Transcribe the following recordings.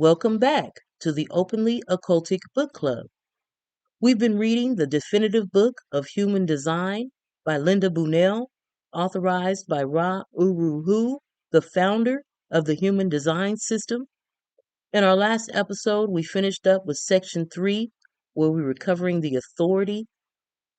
Welcome back to the Openly Occultic Book Club. We've been reading the definitive book of human design by Lynda Bunnell, authorized by Ra Uru Hu, the founder of the human design system. In our last episode, we finished up with section 3, where we were covering the authority.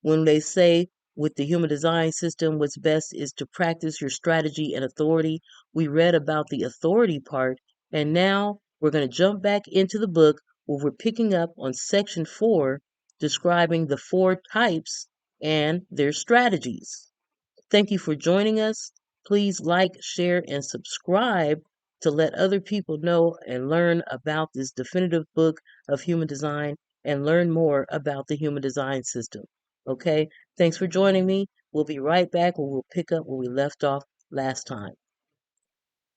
When they say with the human design system, what's best is to practice your strategy and authority. We read about the authority part, and now we're going to jump back into the book where we're picking up on section 4, describing the 4 types and their strategies. Thank you for joining us. Please like, share, and subscribe to let other people know and learn about this definitive book of human design and learn more about the human design system. Okay, thanks for joining me. We'll be right back where we'll pick up where we left off last time.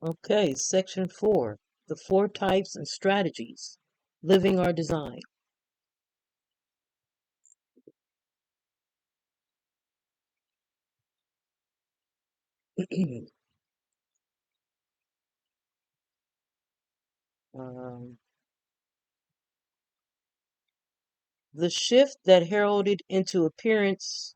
Okay, section 4, the 4 types and strategies, living our design. um, the shift that heralded into appearance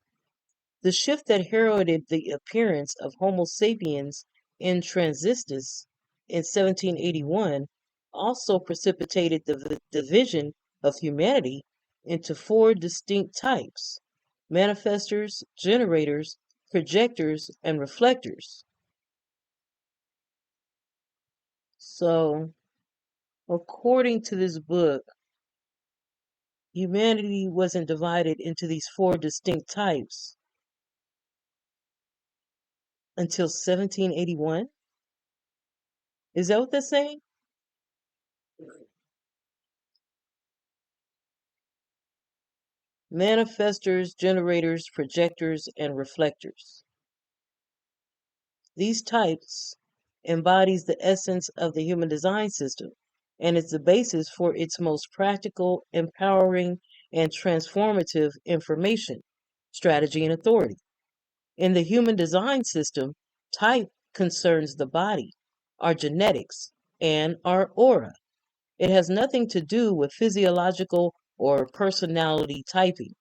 The shift that heralded the appearance of Homo sapiens in Transistus in 1781 also precipitated the division of humanity into 4 distinct types: manifestors, generators, projectors, and reflectors. So, according to this book, humanity wasn't divided into these 4 distinct types until 1781. Is that what they're saying? Manifestors, generators, projectors, and reflectors. These types embodies the essence of the human design system, and it's the basis for its most practical, empowering, and transformative information, strategy, and authority. In the human design system, type concerns the body, our genetics, and our aura. It has nothing to do with physiological or personality typing.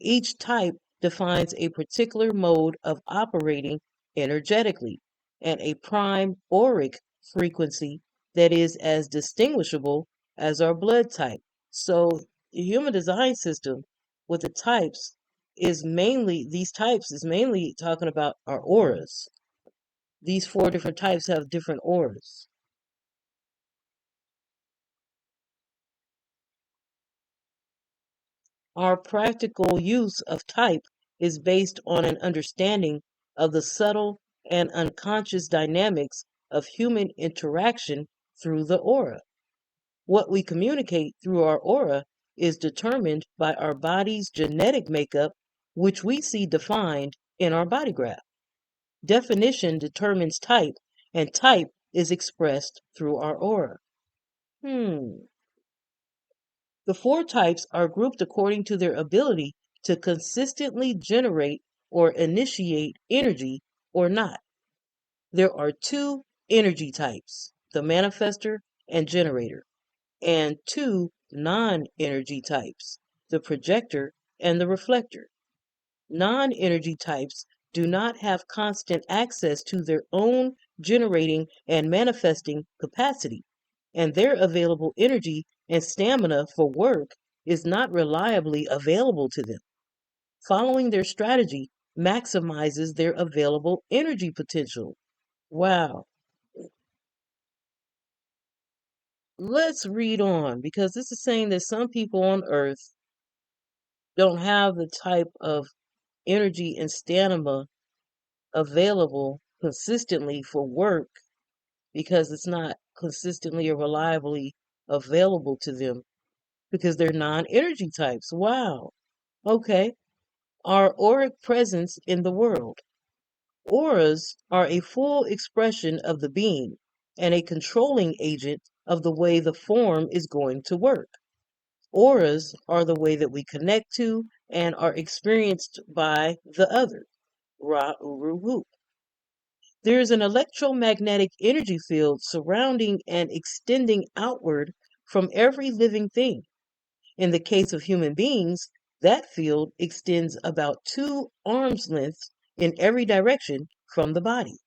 Each type defines a particular mode of operating energetically and a prime auric frequency that is as distinguishable as our blood type. So, the human design system with the types these types is mainly talking about our auras. These 4 different types have different auras. Our practical use of type is based on an understanding of the subtle and unconscious dynamics of human interaction through the aura. What we communicate through our aura is determined by our body's genetic makeup, which we see defined in our body graph. Definition determines type, and type is expressed through our aura. The 4 types are grouped according to their ability to consistently generate or initiate energy or not. There are 2 energy types, the manifestor and generator, and 2 non-energy types, the projector and the reflector. Non-energy types do not have constant access to their own generating and manifesting capacity, and their available energy and stamina for work is not reliably available to them. Following their strategy maximizes their available energy potential. Wow. Let's read on, because this is saying that some people on Earth don't have the type of energy and stamina available consistently for work because it's not consistently or reliably available to them because they're non-energy types. Wow. Okay. Our auric presence in the world. Auras are a full expression of the being and a controlling agent of the way the form is going to work. Auras are the way that we connect to and are experienced by the other. Ra Uru Wu. There is an electromagnetic energy field surrounding and extending outward from every living thing. In the case of human beings, that field extends about 2 arms lengths in every direction from the body.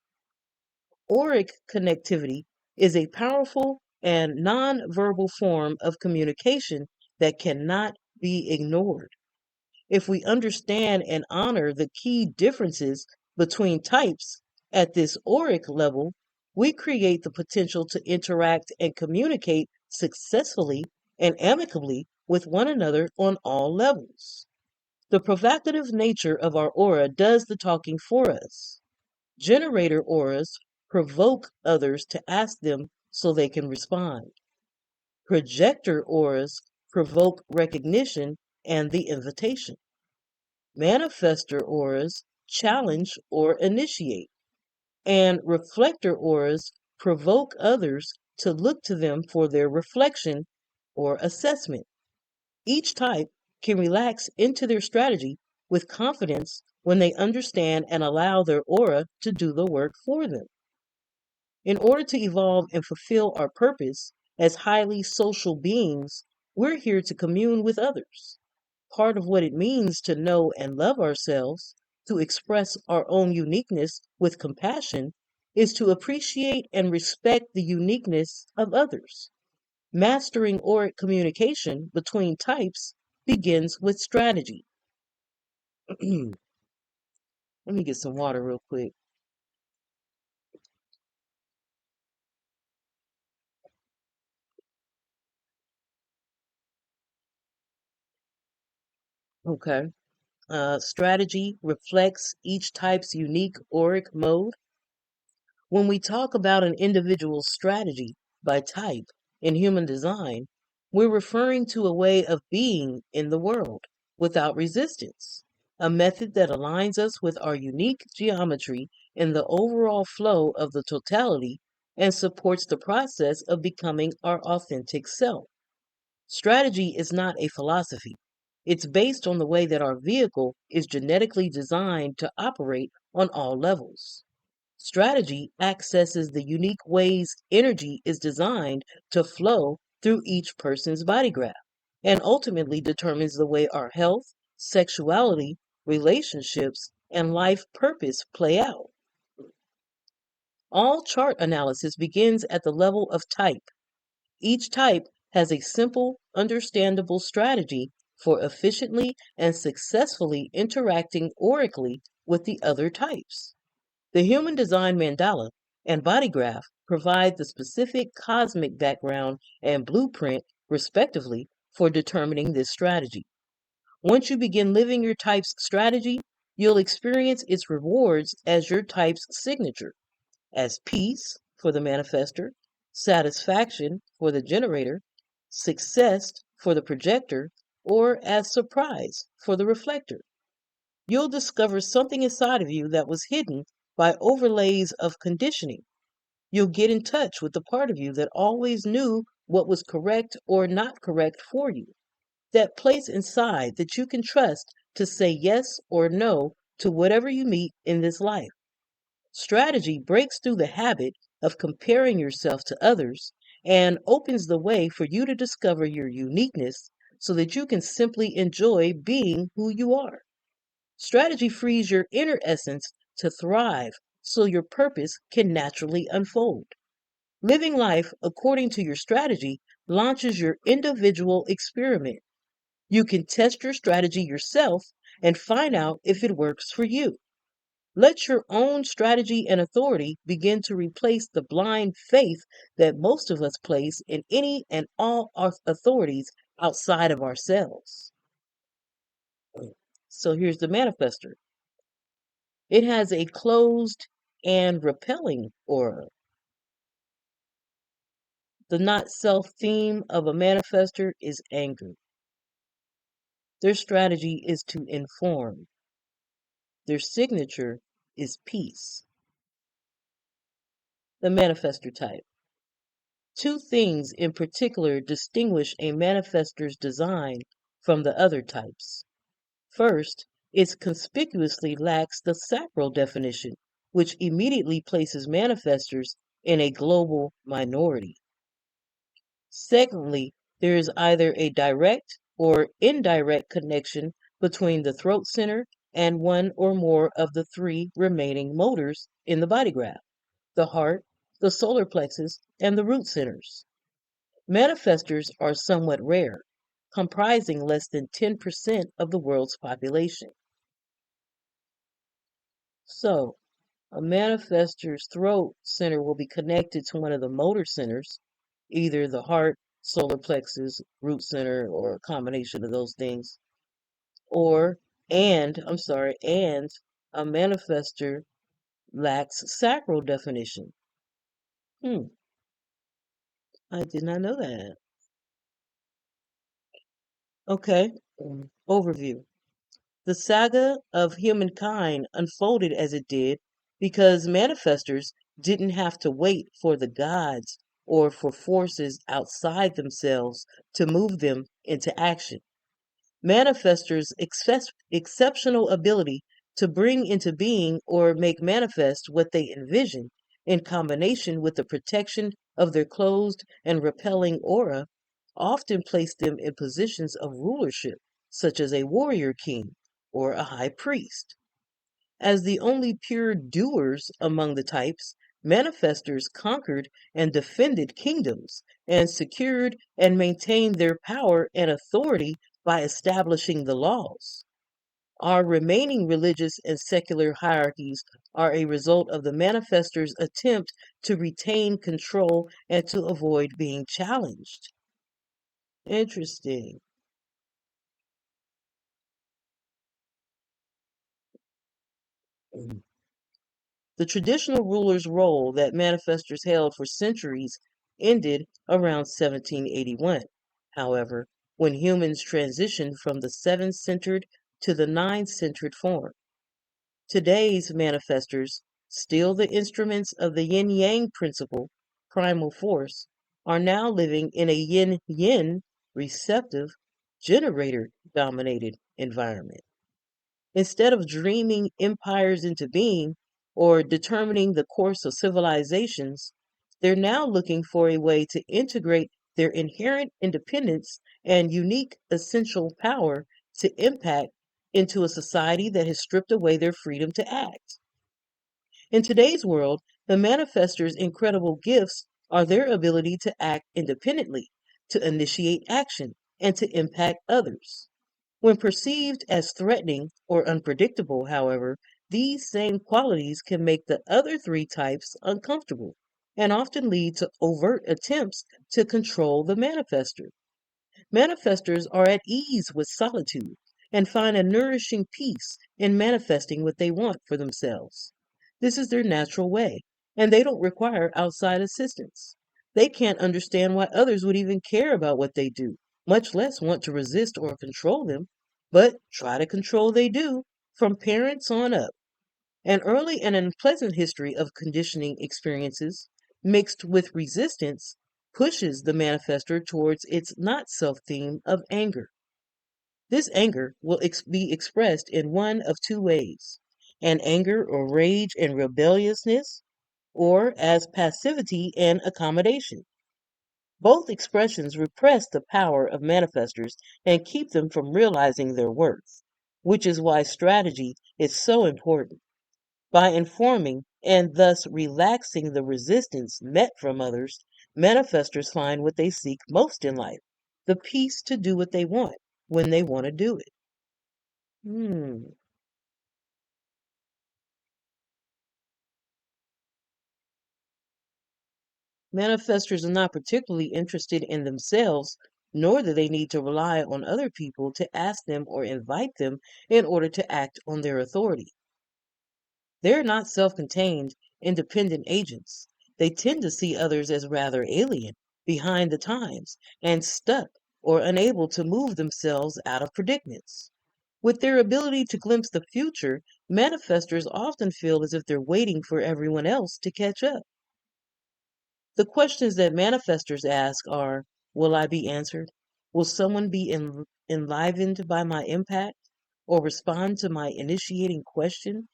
Auric connectivity is a powerful and nonverbal form of communication that cannot be ignored. If we understand and honor the key differences between types at this auric level, we create the potential to interact and communicate successfully and amicably with one another on all levels. The provocative nature of our aura does the talking for us. Generator auras provoke others to ask them so they can respond. Projector auras provoke recognition and the invitation. Manifestor auras challenge or initiate. And reflector auras provoke others to look to them for their reflection or assessment. Each type can relax into their strategy with confidence when they understand and allow their aura to do the work for them. In order to evolve and fulfill our purpose as highly social beings, we're here to commune with others. Part of what it means to know and love ourselves, to express our own uniqueness with compassion, is to appreciate and respect the uniqueness of others. Mastering auric communication between types begins with strategy. Let me get some water real quick. Okay. Strategy reflects each type's unique auric mode. When we talk about an individual's strategy by type in human design, we're referring to a way of being in the world without resistance, a method that aligns us with our unique geometry in the overall flow of the totality and supports the process of becoming our authentic self. Strategy is not a philosophy. It's based on the way that our vehicle is genetically designed to operate on all levels. Strategy accesses the unique ways energy is designed to flow through each person's body graph and ultimately determines the way our health, sexuality, relationships, and life purpose play out. All chart analysis begins at the level of type. Each type has a simple, understandable strategy for efficiently and successfully interacting aurically with the other types. The human design mandala and body graph provide the specific cosmic background and blueprint, respectively, for determining this strategy. Once you begin living your type's strategy, you'll experience its rewards as your type's signature, as peace for the manifestor, satisfaction for the generator, success for the projector, or as surprise for the reflector. You'll discover something inside of you that was hidden by overlays of conditioning. You'll get in touch with the part of you that always knew what was correct or not correct for you. That place inside that you can trust to say yes or no to whatever you meet in this life. Strategy breaks through the habit of comparing yourself to others and opens the way for you to discover your uniqueness so that you can simply enjoy being who you are. Strategy frees your inner essence to thrive so your purpose can naturally unfold. Living life according to your strategy launches your individual experiment. You can test your strategy yourself and find out if it works for you. Let your own strategy and authority begin to replace the blind faith that most of us place in any and all our authorities outside of ourselves. So here's the manifester. It has a closed and repelling aura. The not self theme of a manifester is anger. Their strategy is to inform. Their signature is peace. The manifester type. Two things in particular distinguish a manifestor's design from the other types. First, it conspicuously lacks the sacral definition. which immediately places manifestors in a global minority. Secondly, there is either a direct or indirect connection between the throat center and one or more of the three remaining motors in the body graph: the heart, the solar plexus, and the root centers. Manifestors are somewhat rare, comprising less than 10% of the world's population. So, a manifestor's throat center will be connected to one of the motor centers, either the heart, solar plexus, root center, or a combination of those things. And a manifestor lacks sacral definition. I did not know that. Okay, overview. The saga of humankind unfolded as it did because manifestors didn't have to wait for the gods or for forces outside themselves to move them into action. Manifestors' exceptional ability to bring into being or make manifest what they envision, in combination with the protection of their closed and repelling aura, often place them in positions of rulership, such as a warrior king or a high priest. As the only pure doers among the types, manifestors conquered and defended kingdoms and secured and maintained their power and authority by establishing the laws. Our remaining religious and secular hierarchies are a result of the manifestors' attempt to retain control and to avoid being challenged. Interesting. The traditional ruler's role that manifestors held for centuries ended around 1781, however, when humans transitioned from the seven-centered to the nine-centered form. Today's manifestors, still the instruments of the yin-yang principle, primal force, are now living in a yin-yin, receptive, generator-dominated environment. Instead of dreaming empires into being or determining the course of civilizations, they're now looking for a way to integrate their inherent independence and unique essential power to impact into a society that has stripped away their freedom to act. In today's world, the manifestors' incredible gifts are their ability to act independently, to initiate action, and to impact others. When perceived as threatening or unpredictable, however, these same qualities can make the other three types uncomfortable and often lead to overt attempts to control the manifestor. Manifestors are at ease with solitude and find a nourishing peace in manifesting what they want for themselves. This is their natural way, and they don't require outside assistance. They can't understand why others would even care about what they do, much less want to resist or control them, but try to control they do, from parents on up. An early and unpleasant history of conditioning experiences, mixed with resistance, pushes the manifestor towards its not self theme of anger. This anger will be expressed in one of two ways: an anger or rage and rebelliousness, or as passivity and accommodation. Both expressions repress the power of manifestors and keep them from realizing their worth, which is why strategy is so important. By informing and thus relaxing the resistance met from others, manifestors find what they seek most in life: the peace to do what they want when they want to do it. Hmm. Manifestors are not particularly interested in themselves, nor do they need to rely on other people to ask them or invite them in order to act on their authority. They're not self contained, independent agents. They tend to see others as rather alien, behind the times, and stuck or unable to move themselves out of predicaments. With their ability to glimpse the future, manifestors often feel as if they're waiting for everyone else to catch up. The questions that manifestors ask are: will I be answered? Will someone be enlivened by my impact or respond to my initiating question?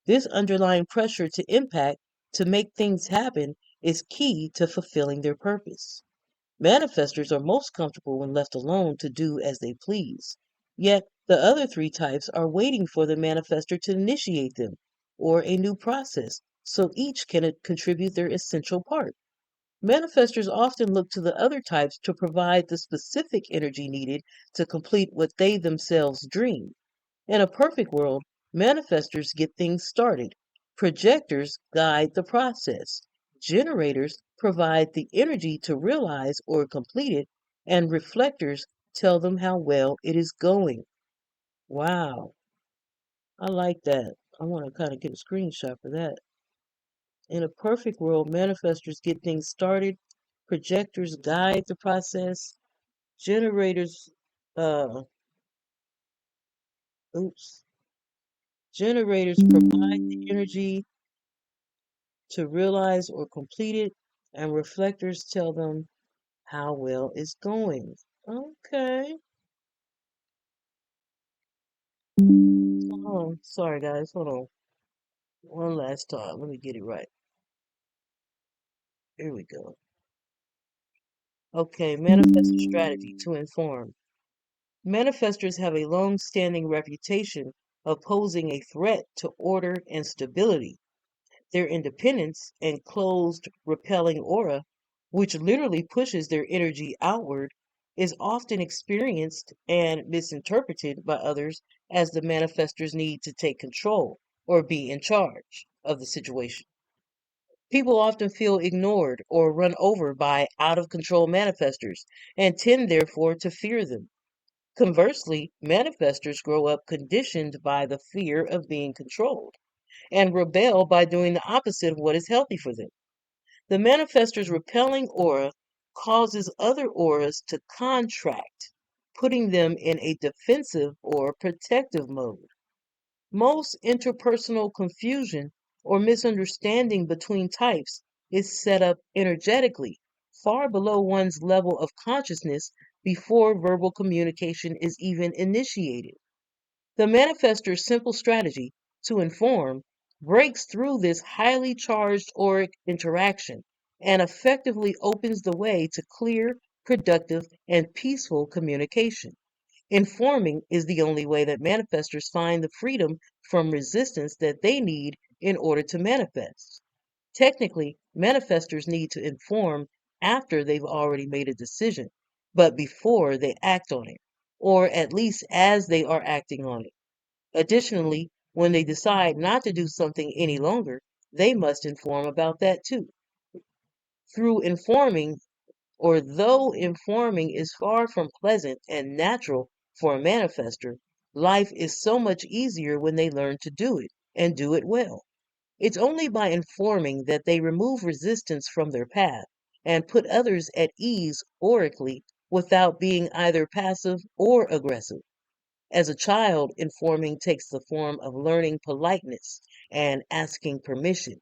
This underlying pressure to impact, to make things happen, is key to fulfilling their purpose. Manifestors are most comfortable when left alone to do as they please. Yet the other three types are waiting for the manifestor to initiate them or a new process, so each can contribute their essential part. Manifestors often look to the other types to provide the specific energy needed to complete what they themselves dream. In a perfect world, manifestors get things started. Projectors guide the process. Generators provide the energy to realize or complete it, and reflectors tell them how well it is going. Wow, I like that. I want to kind of get a screenshot for that. In a perfect world, manifestors get things started. Projectors guide the process. Generators, uh, oops. Generators provide the energy to realize or complete it, and reflectors tell them how well it's going. Okay. Hold on. Sorry, guys. Hold on. One last time. Let me get it right. Here we go. Okay, manifestor strategy to inform. Manifestors have a long-standing reputation of posing a threat to order and stability. Their independence and closed, repelling aura, which literally pushes their energy outward, is often experienced and misinterpreted by others as the manifestor's need to take control or be in charge of the situation. People often feel ignored or run over by out of control manifestors and tend, therefore, to fear them. Conversely, manifestors grow up conditioned by the fear of being controlled and rebel by doing the opposite of what is healthy for them. The manifestor's repelling aura causes other auras to contract, putting them in a defensive or protective mode. Most interpersonal confusion or misunderstanding between types is set up energetically, far below one's level of consciousness before verbal communication is even initiated. The manifestor's simple strategy to inform breaks through this highly charged auric interaction and effectively opens the way to clear, productive, and peaceful communication. Informing is the only way that manifestors find the freedom from resistance that they need in order to manifest. Technically, manifestors need to inform after they've already made a decision, but before they act on it, or at least as they are acting on it. Additionally, when they decide not to do something any longer, they must inform about that too. Through informing, or though informing is far from pleasant and natural for a manifestor, life is so much easier when they learn to do it and do it well. It's only by informing that they remove resistance from their path and put others at ease oracally without being either passive or aggressive. As a child, informing takes the form of learning politeness and asking permission.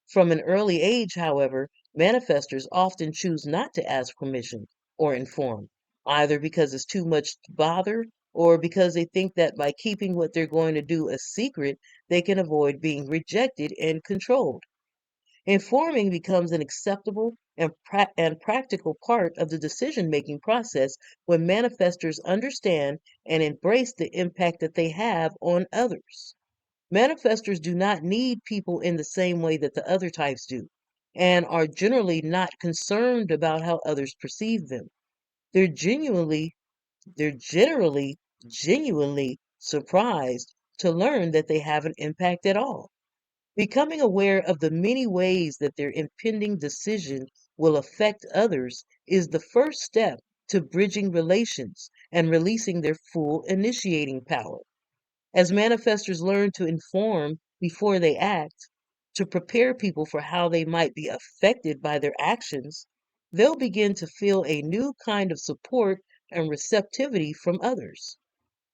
From an early age, however, manifestors often choose not to ask permission or inform, either because it's too much to bother or because they think that by keeping what they're going to do a secret, they can avoid being rejected and controlled. Informing becomes an acceptable and practical part of the decision making process when manifestors understand and embrace the impact that they have on others. Manifestors do not need people in the same way that the other types do, and are generally not concerned about how others perceive them. They're genuinely, they're genuinely surprised to learn that they have an impact at all. Becoming aware of the many ways that their impending decision will affect others is the first step to bridging relations and releasing their full initiating power. As manifestors learn to inform before they act, to prepare people for how they might be affected by their actions, they'll begin to feel a new kind of support and receptivity from others.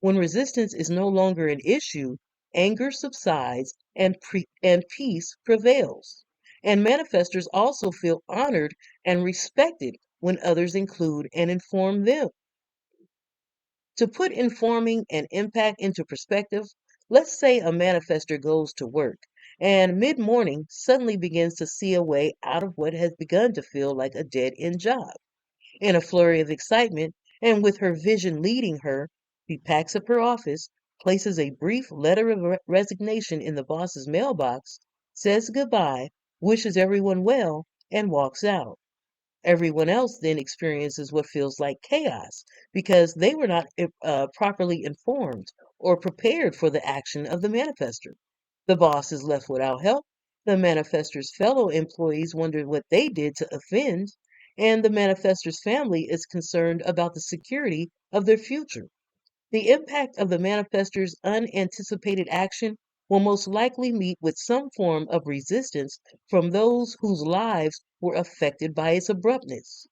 When resistance is no longer an issue, anger subsides and peace prevails. And manifestors also feel honored and respected when others include and inform them. To put informing and impact into perspective, Let's say a manifestor goes to work and mid-morning suddenly begins to see a way out of what has begun to feel like a dead-end job. In a flurry of excitement, and with her vision leading her, she packs up her office, places a brief letter of resignation in the boss's mailbox, says goodbye, wishes everyone well, and walks out. Everyone else then experiences what feels like chaos because they were not properly informed or prepared for the action of the manifester. The boss is left without help. The manifestor's fellow employees wonder what they did to offend, and the manifestor's family is concerned about the security of their future. The impact of the manifestor's unanticipated action will most likely meet with some form of resistance from those whose lives were affected by its abruptness.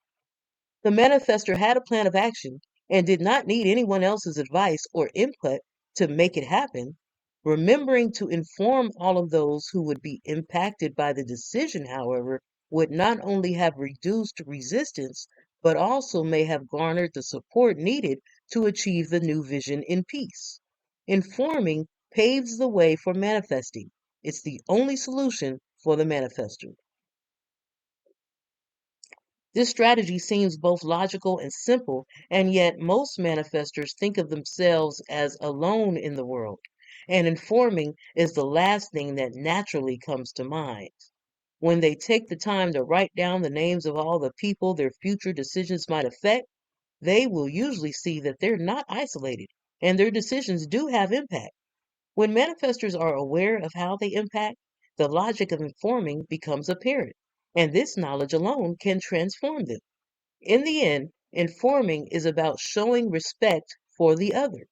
The manifestor had a plan of action and did not need anyone else's advice or input to make it happen. Remembering to inform all of those who would be impacted by the decision, however, would not only have reduced resistance, but also may have garnered the support needed to achieve the new vision in peace. Informing paves the way for manifesting. It's the only solution for the manifestor. This strategy seems both logical and simple, and yet most manifestors think of themselves as alone in the world, and informing is the last thing that naturally comes to mind. When they take the time to write down the names of all the people their future decisions might affect, they will usually see that they're not isolated and their decisions do have impact. When manifestors are aware of how they impact, the logic of informing becomes apparent, and this knowledge alone can transform them. In the end, informing is about showing respect for the other.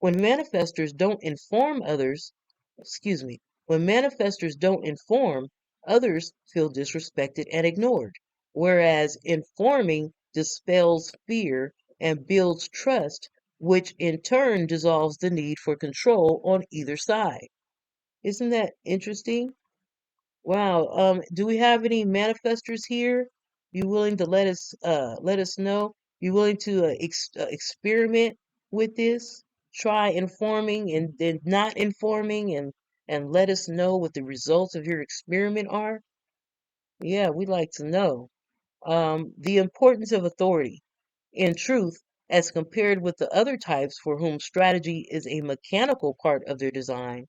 When manifestors don't inform others, excuse me, when manifestors don't inform, others feel disrespected and ignored. Whereas informing dispels fear and builds trust, which in turn dissolves the need for control on either side. Isn't that interesting? Wow. Do we have any manifestors here? You willing to let us know? You willing to experiment with this? Try informing and then not informing and let us know what the results of your experiment are? Yeah, we'd like to know. The importance of authority. In truth, as compared with the other types for whom strategy is a mechanical part of their design,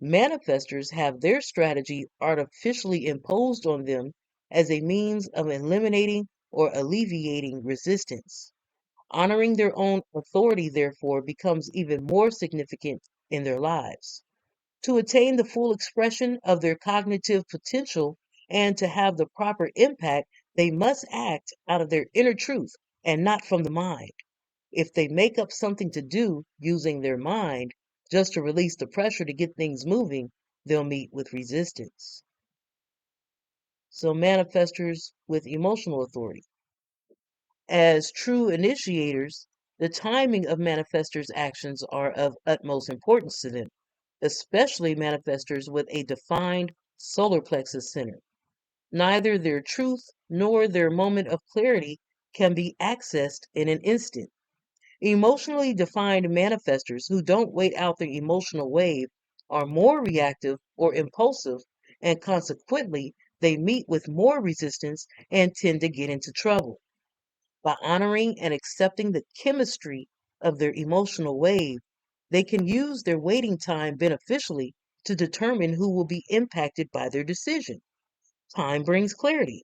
manifestors have their strategy artificially imposed on them as a means of eliminating or alleviating resistance. Honoring their own authority, therefore, becomes even more significant in their lives. To attain the full expression of their cognitive potential and to have the proper impact, they must act out of their inner truth and not from the mind. If they make up something to do using their mind just to release the pressure to get things moving, they'll meet with resistance. So, manifestors with emotional authority. As true initiators, the timing of manifestors' actions are of utmost importance to them, especially manifestors with a defined solar plexus center. Neither their truth nor their moment of clarity can be accessed in an instant. Emotionally defined manifestors who don't wait out their emotional wave are more reactive or impulsive, and consequently, they meet with more resistance and tend to get into trouble. By honoring and accepting the chemistry of their emotional wave, they can use their waiting time beneficially to determine who will be impacted by their decision. Time brings clarity.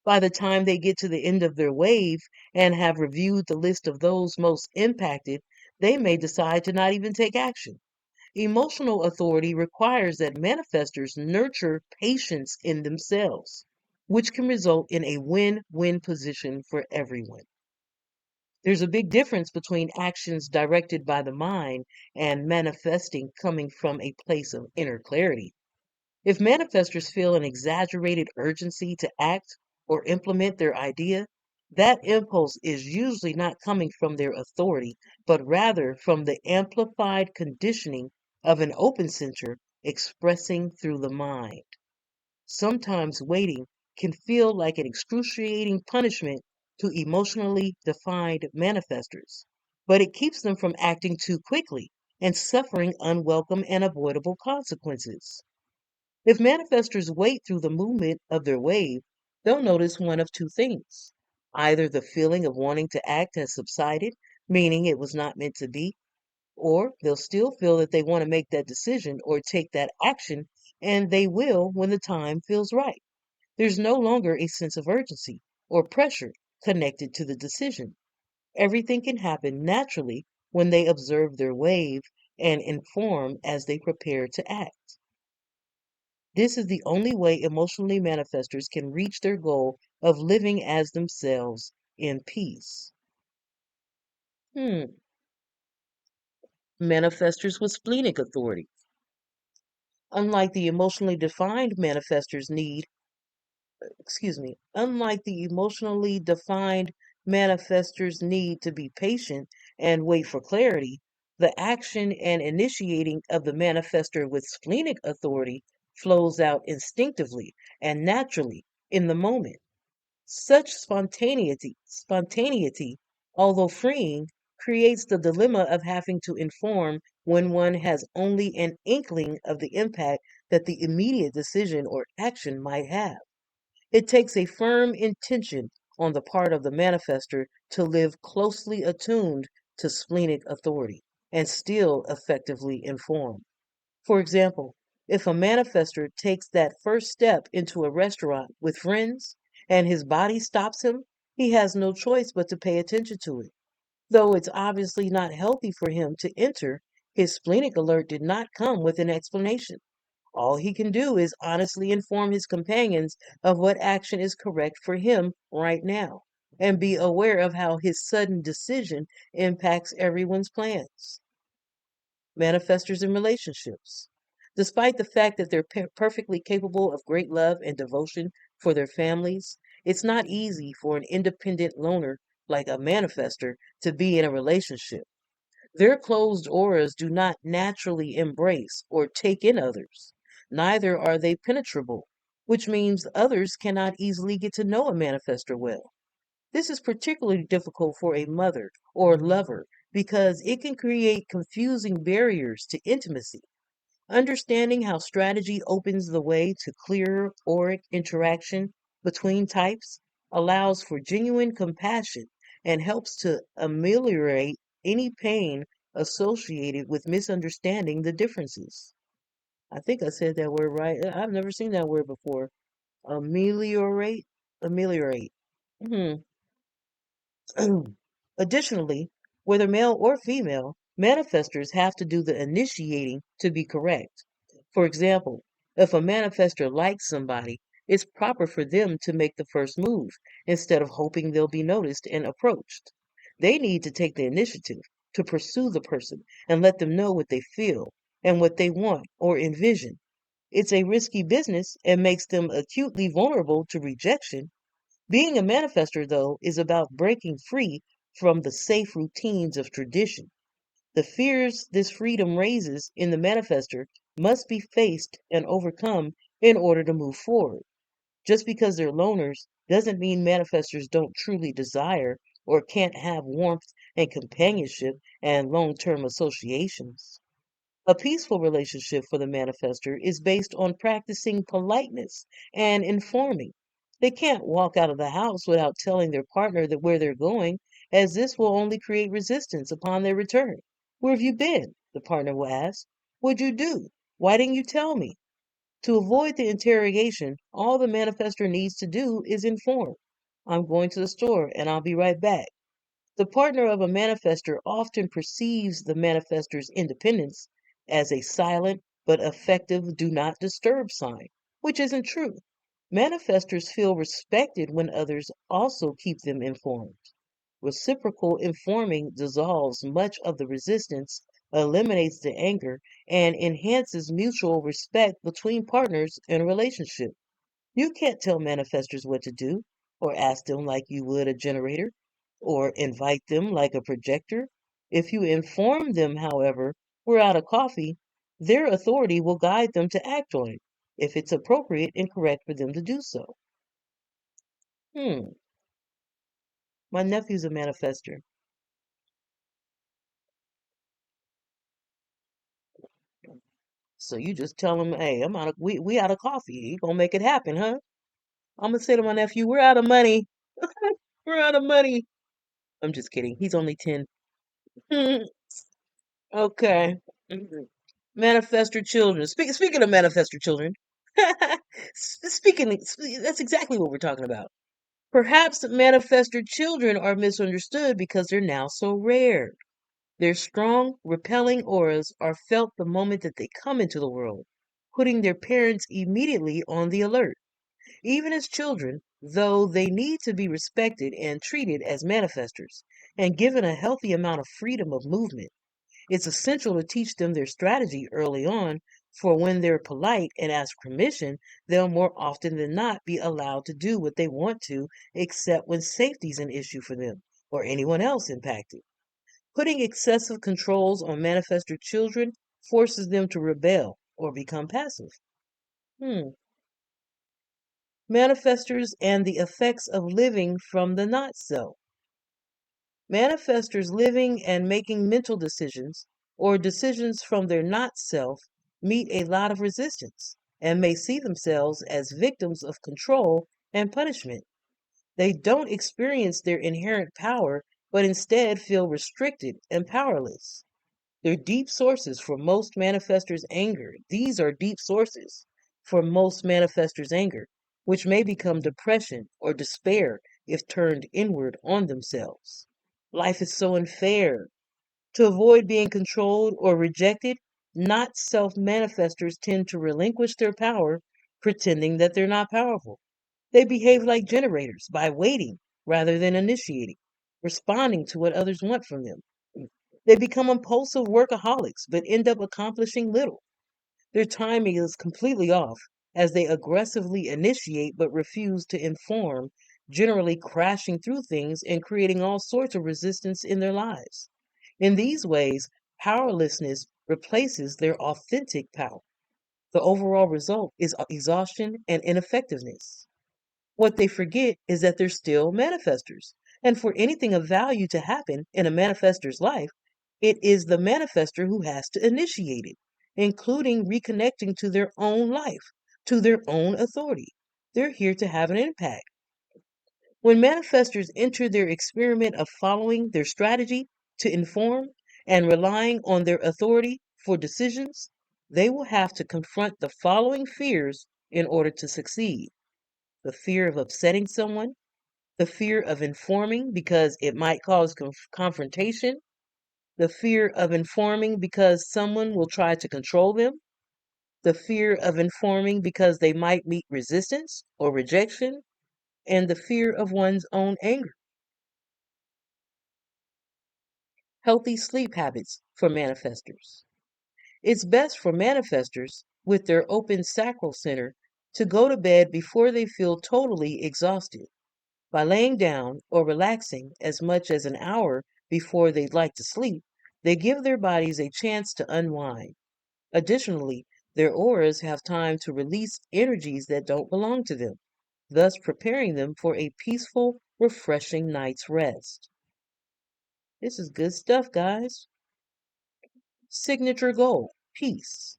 By the time they get to the end of their wave and have reviewed the list of those most impacted, they may decide to not even take action. Emotional authority requires that manifestors nurture patience in themselves, which can result in a win win position for everyone. There's a big difference between actions directed by the mind and manifesting coming from a place of inner clarity. If manifestors feel an exaggerated urgency to act or implement their idea, that impulse is usually not coming from their authority, but rather from the amplified conditioning of an open center expressing through the mind. Sometimes waiting can feel like an excruciating punishment to emotionally defined manifestors, but it keeps them from acting too quickly. and suffering unwelcome and avoidable consequences. If manifestors wait through the movement of their wave, they'll notice one of two things. Either the feeling of wanting to act has subsided, meaning it was not meant to be, or they'll still feel that they want to make that decision or take that action, and they will when the time feels right. There's no longer a sense of urgency or pressure connected to the decision. Everything can happen naturally when they observe their wave and inform as they prepare to act. This is the only way emotionally manifestors can reach their goal of living as themselves in peace. Manifestors with splenic authority. Unlike the emotionally defined manifestors need, unlike the emotionally defined manifestors need to be patient and wait for clarity, the action and initiating of the manifestor with splenic authority flows out instinctively and naturally in the moment. Such spontaneity, although freeing, creates the dilemma of having to inform when one has only an inkling of the impact that the immediate decision or action might have. It takes a firm intention on the part of the manifestor to live closely attuned to splenic authority and still effectively inform. For example, if a manifestor takes that first step into a restaurant with friends and his body stops him, he has no choice but to pay attention to it. Though it's obviously not healthy for him to enter, his splenic alert did not come with an explanation. All he can do is honestly inform his companions of what action is correct for him right now and be aware of how his sudden decision impacts everyone's plans. Manifestors in relationships. Despite the fact that they're perfectly capable of great love and devotion for their families, it's not easy for an independent loner like a manifestor to be in a relationship. Their closed auras do not naturally embrace or take in others. Neither are they penetrable, which means others cannot easily get to know a manifestor well. This is particularly difficult for a mother or lover because it can create confusing barriers to intimacy. Understanding how strategy opens the way to clearer auric interaction between types allows for genuine compassion and helps to ameliorate any pain associated with misunderstanding the differences. I think I said that word right. I've never seen that word before. Ameliorate? Ameliorate. Hmm. Additionally, whether male or female, manifestors have to do the initiating to be correct. For example, if a manifestor likes somebody, it's proper for them to make the first move instead of hoping they'll be noticed and approached. They need to take the initiative to pursue the person and let them know what they feel and what they want or envision. It's a risky business and makes them acutely vulnerable to rejection. Being a manifestor, though, is about breaking free from the safe routines of tradition. The fears this freedom raises in the manifestor must be faced and overcome in order to move forward. Just because they're loners doesn't mean manifestors don't truly desire or can't have warmth and companionship and long term associations. A peaceful relationship for the manifestor is based on practicing politeness and informing. They can't walk out of the house without telling their partner that where they're going, as this will only create resistance upon their return. Where have you been? The partner will ask. What'd you do? Why didn't you tell me? To avoid the interrogation, all the manifestor needs to do is inform. I'm going to the store and I'll be right back. The partner of a manifestor often perceives the manifestor's independence as a silent but effective do not disturb sign, which isn't true. Manifestors feel respected when others also keep them informed. Reciprocal informing dissolves much of the resistance, eliminates the anger, and enhances mutual respect between partners in a relationship. You can't tell manifestors what to do, or ask them like you would a generator, or invite them like a projector. If you inform them, however, we're out of coffee, their authority will guide them to act on it, if it's appropriate and correct for them to do so. Hmm, my nephew's a manifestor. So you just tell him, hey, we out of coffee. You gonna make it happen, huh? I'm gonna say to my nephew, we're out of money. We're out of money. I'm just kidding. He's only 10. Okay. Mhm. Manifestor children. Speaking of manifestor children, that's exactly what we're talking about. Perhaps manifestor children are misunderstood because they're now so rare. Their strong, repelling auras are felt the moment that they come into the world, putting their parents immediately on the alert. Even as children, though they need to be respected and treated as manifestors and given a healthy amount of freedom of movement, it's essential to teach them their strategy early on, for when they're polite and ask permission, they'll more often than not be allowed to do what they want to, except when safety's an issue for them or anyone else impacted. Putting excessive controls on manifestor children forces them to rebel or become passive. Hmm. Manifestors and the effects of living from the not self. Manifestors living and making mental decisions or decisions from their not self meet a lot of resistance and may see themselves as victims of control and punishment. They don't experience their inherent power, but instead feel restricted and powerless. They're deep sources for most manifestors' anger. These are deep sources for most manifestors' anger, which may become depression or despair if turned inward on themselves. Life is so unfair. To avoid being controlled or rejected, not self manifestors tend to relinquish their power, pretending that they're not powerful. They behave like generators by waiting rather than initiating, responding to what others want from them. They become impulsive workaholics but end up accomplishing little. Their timing is completely off as they aggressively initiate but refuse to inform, generally crashing through things and creating all sorts of resistance in their lives. In these ways, powerlessness replaces their authentic power. The overall result is exhaustion and ineffectiveness. What they forget is that they're still manifestors. And for anything of value to happen in a manifestor's life, it is the manifestor who has to initiate it, including reconnecting to their own life, to their own authority. They're here to have an impact. When manifestors enter their experiment of following their strategy to inform and relying on their authority for decisions, they will have to confront the following fears in order to succeed: the fear of upsetting someone, the fear of informing because it might cause confrontation, the fear of informing because someone will try to control them, the fear of informing because they might meet resistance or rejection, and the fear of one's own anger. Healthy sleep habits for manifestors. It's best for manifestors with their open sacral center to go to bed before they feel totally exhausted. By laying down or relaxing as much as an hour before they'd like to sleep, they give their bodies a chance to unwind. Additionally, their auras have time to release energies that don't belong to them, thus preparing them for a peaceful, refreshing night's rest. This is good stuff, guys. Signature goal: peace.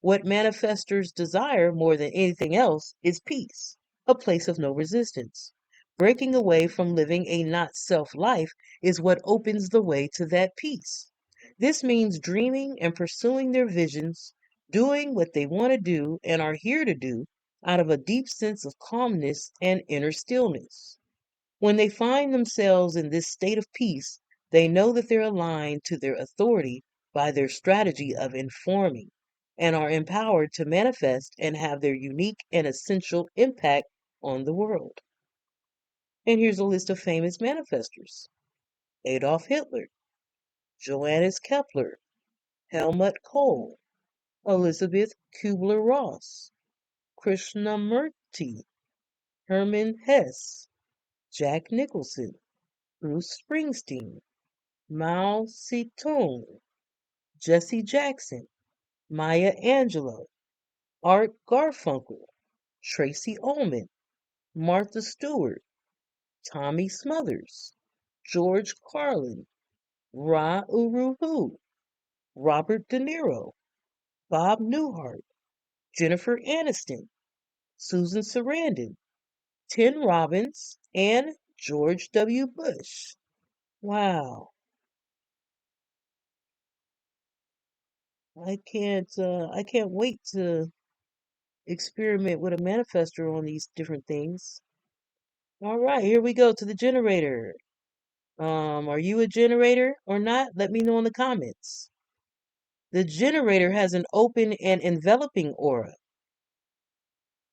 What manifestors desire more than anything else is peace, a place of no resistance. Breaking away from living a not self life is what opens the way to that peace. This means dreaming and pursuing their visions, doing what they want to do and are here to do out of a deep sense of calmness and inner stillness. When they find themselves in this state of peace, they know that they're aligned to their authority by their strategy of informing and are empowered to manifest and have their unique and essential impact on the world. And here's a list of famous manifestors: Adolf Hitler, Johannes Kepler, Helmut Kohl, Elizabeth Kubler-Ross, Krishnamurti, Hermann Hesse, Jack Nicholson, Bruce Springsteen, Mao Zedong, Jesse Jackson, Maya Angelou, Art Garfunkel, Tracy Ullman, Martha Stewart, Tommy Smothers, George Carlin, Ra Uru Hu, Robert De Niro, Bob Newhart, Jennifer Aniston, Susan Sarandon, Tim Robbins, and George W. Bush. Wow. I can't wait to experiment with a manifestor on these different things. All right, here we go to the generator. Are you a generator or not? Let me know in the comments. The generator has an open and enveloping aura.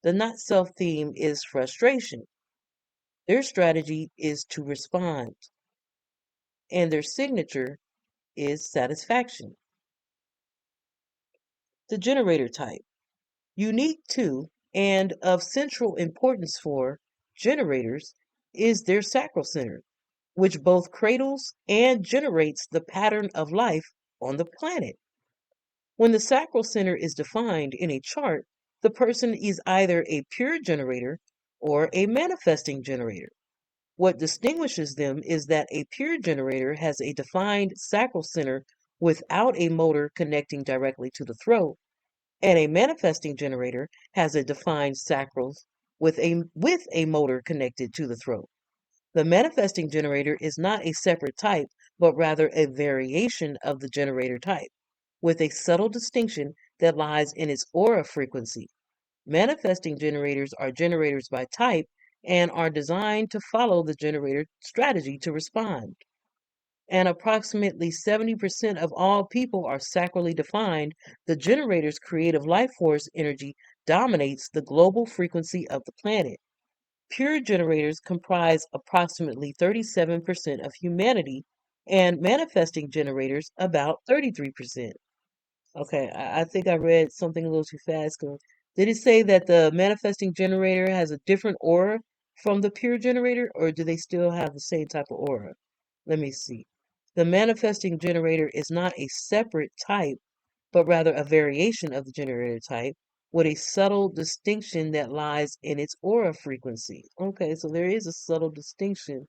The not self theme is frustration. Their strategy is to respond, and their signature is satisfaction. The generator type, unique to and of central importance for generators, is their sacral center, which both cradles and generates the pattern of life on the planet. When the sacral center is defined in a chart, the person is either a pure generator or a manifesting generator. What distinguishes them is that a pure generator has a defined sacral center without a motor connecting directly to the throat, and a manifesting generator has a defined sacral with a motor connected to the throat. The manifesting generator is not a separate type, but rather a variation of the generator type, with a subtle distinction that lies in its aura frequency. Manifesting generators are generators by type and are designed to follow the generator strategy to respond. And approximately 70% of all people are sacrally defined. The generator's creative life force energy dominates the global frequency of the planet. Pure generators comprise approximately 37% of humanity, and manifesting generators about 33%. Okay, I think I read something a little too fast. Did it say that the manifesting generator has a different aura from the pure generator, or do they still have the same type of aura? Let me see. The manifesting generator is not a separate type, but rather a variation of the generator type with a subtle distinction that lies in its aura frequency. Okay, so there is a subtle distinction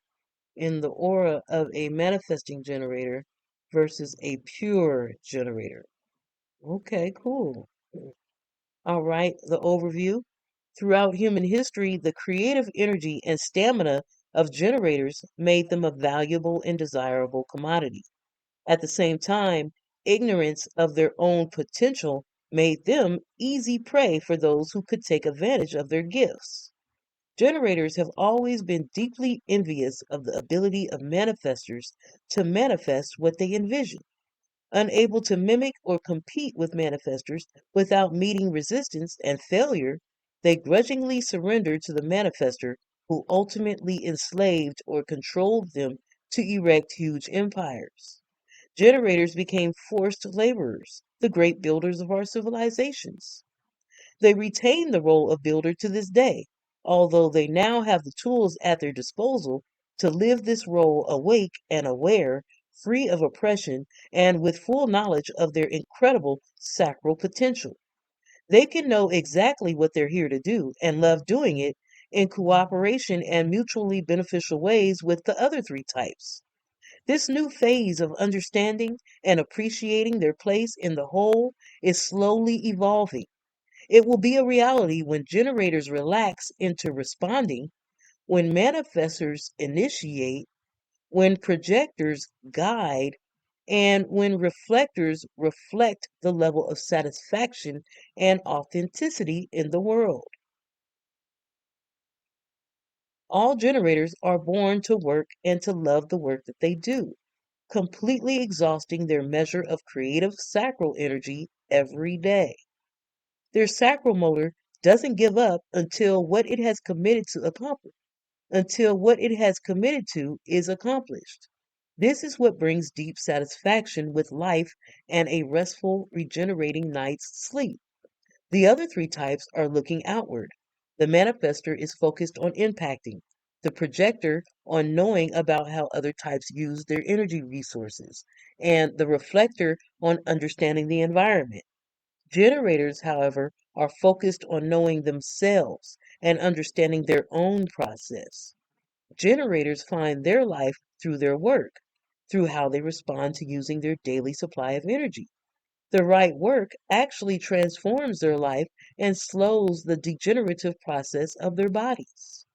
in the aura of a manifesting generator versus a pure generator. Okay, cool. All right, the overview. Throughout human history, the creative energy and stamina of generators made them a valuable and desirable commodity. At the same time, ignorance of their own potential made them easy prey for those who could take advantage of their gifts. Generators have always been deeply envious of the ability of manifestors to manifest what they envision. Unable to mimic or compete with manifestors without meeting resistance and failure, they grudgingly surrendered to the manifestor who ultimately enslaved or controlled them to erect huge empires. Generators became forced laborers, the great builders of our civilizations. They retain the role of builder to this day, although they now have the tools at their disposal to live this role awake and aware, free of oppression, and with full knowledge of their incredible sacral potential. They can know exactly what they're here to do and love doing it in cooperation and mutually beneficial ways with the other three types. This new phase of understanding and appreciating their place in the whole is slowly evolving. It will be a reality when generators relax into responding, when manifestors initiate, when projectors guide, and when reflectors reflect the level of satisfaction and authenticity in the world. All generators are born to work and to love the work that they do, completely exhausting their measure of creative sacral energy every day. Their sacral motor doesn't give up until what it has committed to is accomplished. This is what brings deep satisfaction with life and a restful, regenerating night's sleep. The other three types are looking outward. The manifester is focused on impacting, the projector on knowing about how other types use their energy resources, and the reflector on understanding the environment. Generators, however, are focused on knowing themselves and understanding their own process. Generators find their life through their work, through how they respond to using their daily supply of energy. The right work actually transforms their life and slows the degenerative process of their bodies.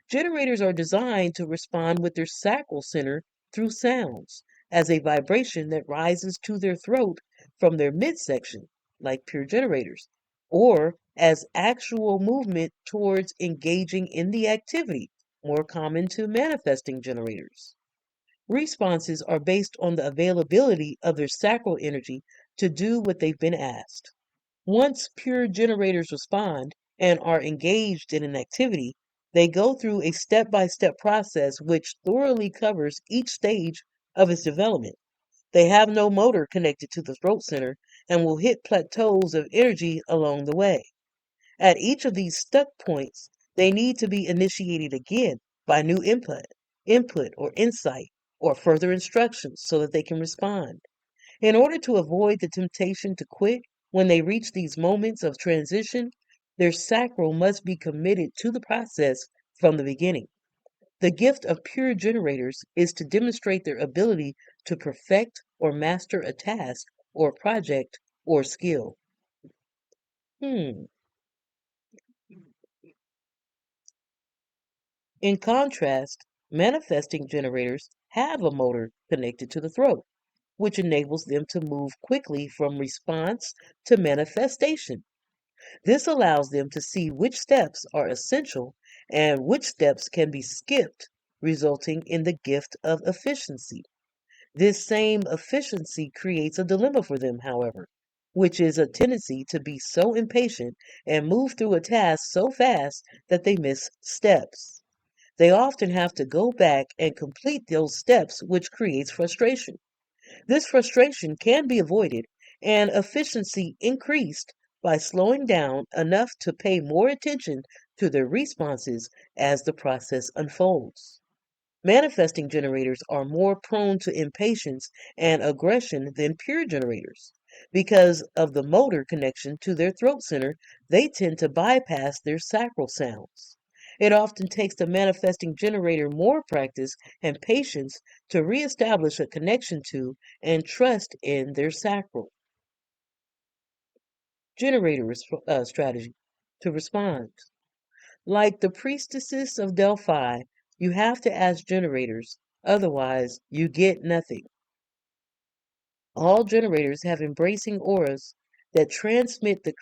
Generators are designed to respond with their sacral center through sounds, as a vibration that rises to their throat from their midsection, like pure generators, or as actual movement towards engaging in the activity, more common to manifesting generators. Responses are based on the availability of their sacral energy to do what they've been asked. Once pure generators respond and are engaged in an activity, they go through a step by step process which thoroughly covers each stage of its development. They have no motor connected to the throat center and will hit plateaus of energy along the way. At each of these stuck points, they need to be initiated again by new input or insight or further instructions so that they can respond. In order to avoid the temptation to quit when they reach these moments of transition, their sacral must be committed to the process from the beginning. The gift of pure generators is to demonstrate their ability to perfect or master a task or project or skill. Hmm. In contrast, manifesting generators have a motor connected to the throat, which enables them to move quickly from response to manifestation. This allows them to see which steps are essential and which steps can be skipped, resulting in the gift of efficiency. This same efficiency creates a dilemma for them, however, which is a tendency to be so impatient and move through a task so fast that they miss steps. They often have to go back and complete those steps, which creates frustration. This frustration can be avoided and efficiency increased by slowing down enough to pay more attention to their responses as the process unfolds. Manifesting generators are more prone to impatience and aggression than pure generators. Because of the motor connection to their throat center, they tend to bypass their sacral sounds. It often takes the manifesting generator more practice and patience to reestablish a connection to and trust in their sacral. Strategy to respond. Like the priestesses of Delphi, you have to ask generators, otherwise, you get nothing. All generators have embracing auras that transmit the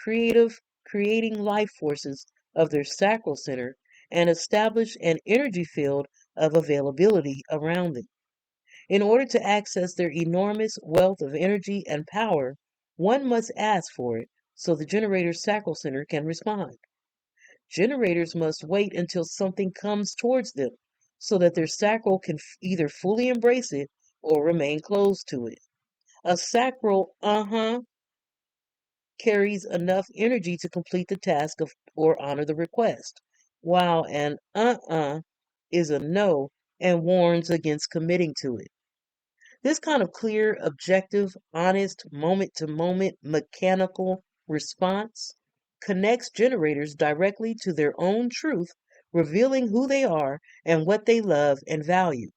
creating life forces of their sacral center and establish an energy field of availability around them. In order to access their enormous wealth of energy and power, one must ask for it so the generator's sacral center can respond. Generators must wait until something comes towards them so that their sacral can either fully embrace it or remain closed to it. A sacral carries enough energy to complete the task of or honor the request, while an is a no and warns against committing to it. This kind of clear, objective, honest, moment to moment, mechanical response connects generators directly to their own truth, revealing who they are and what they love and value.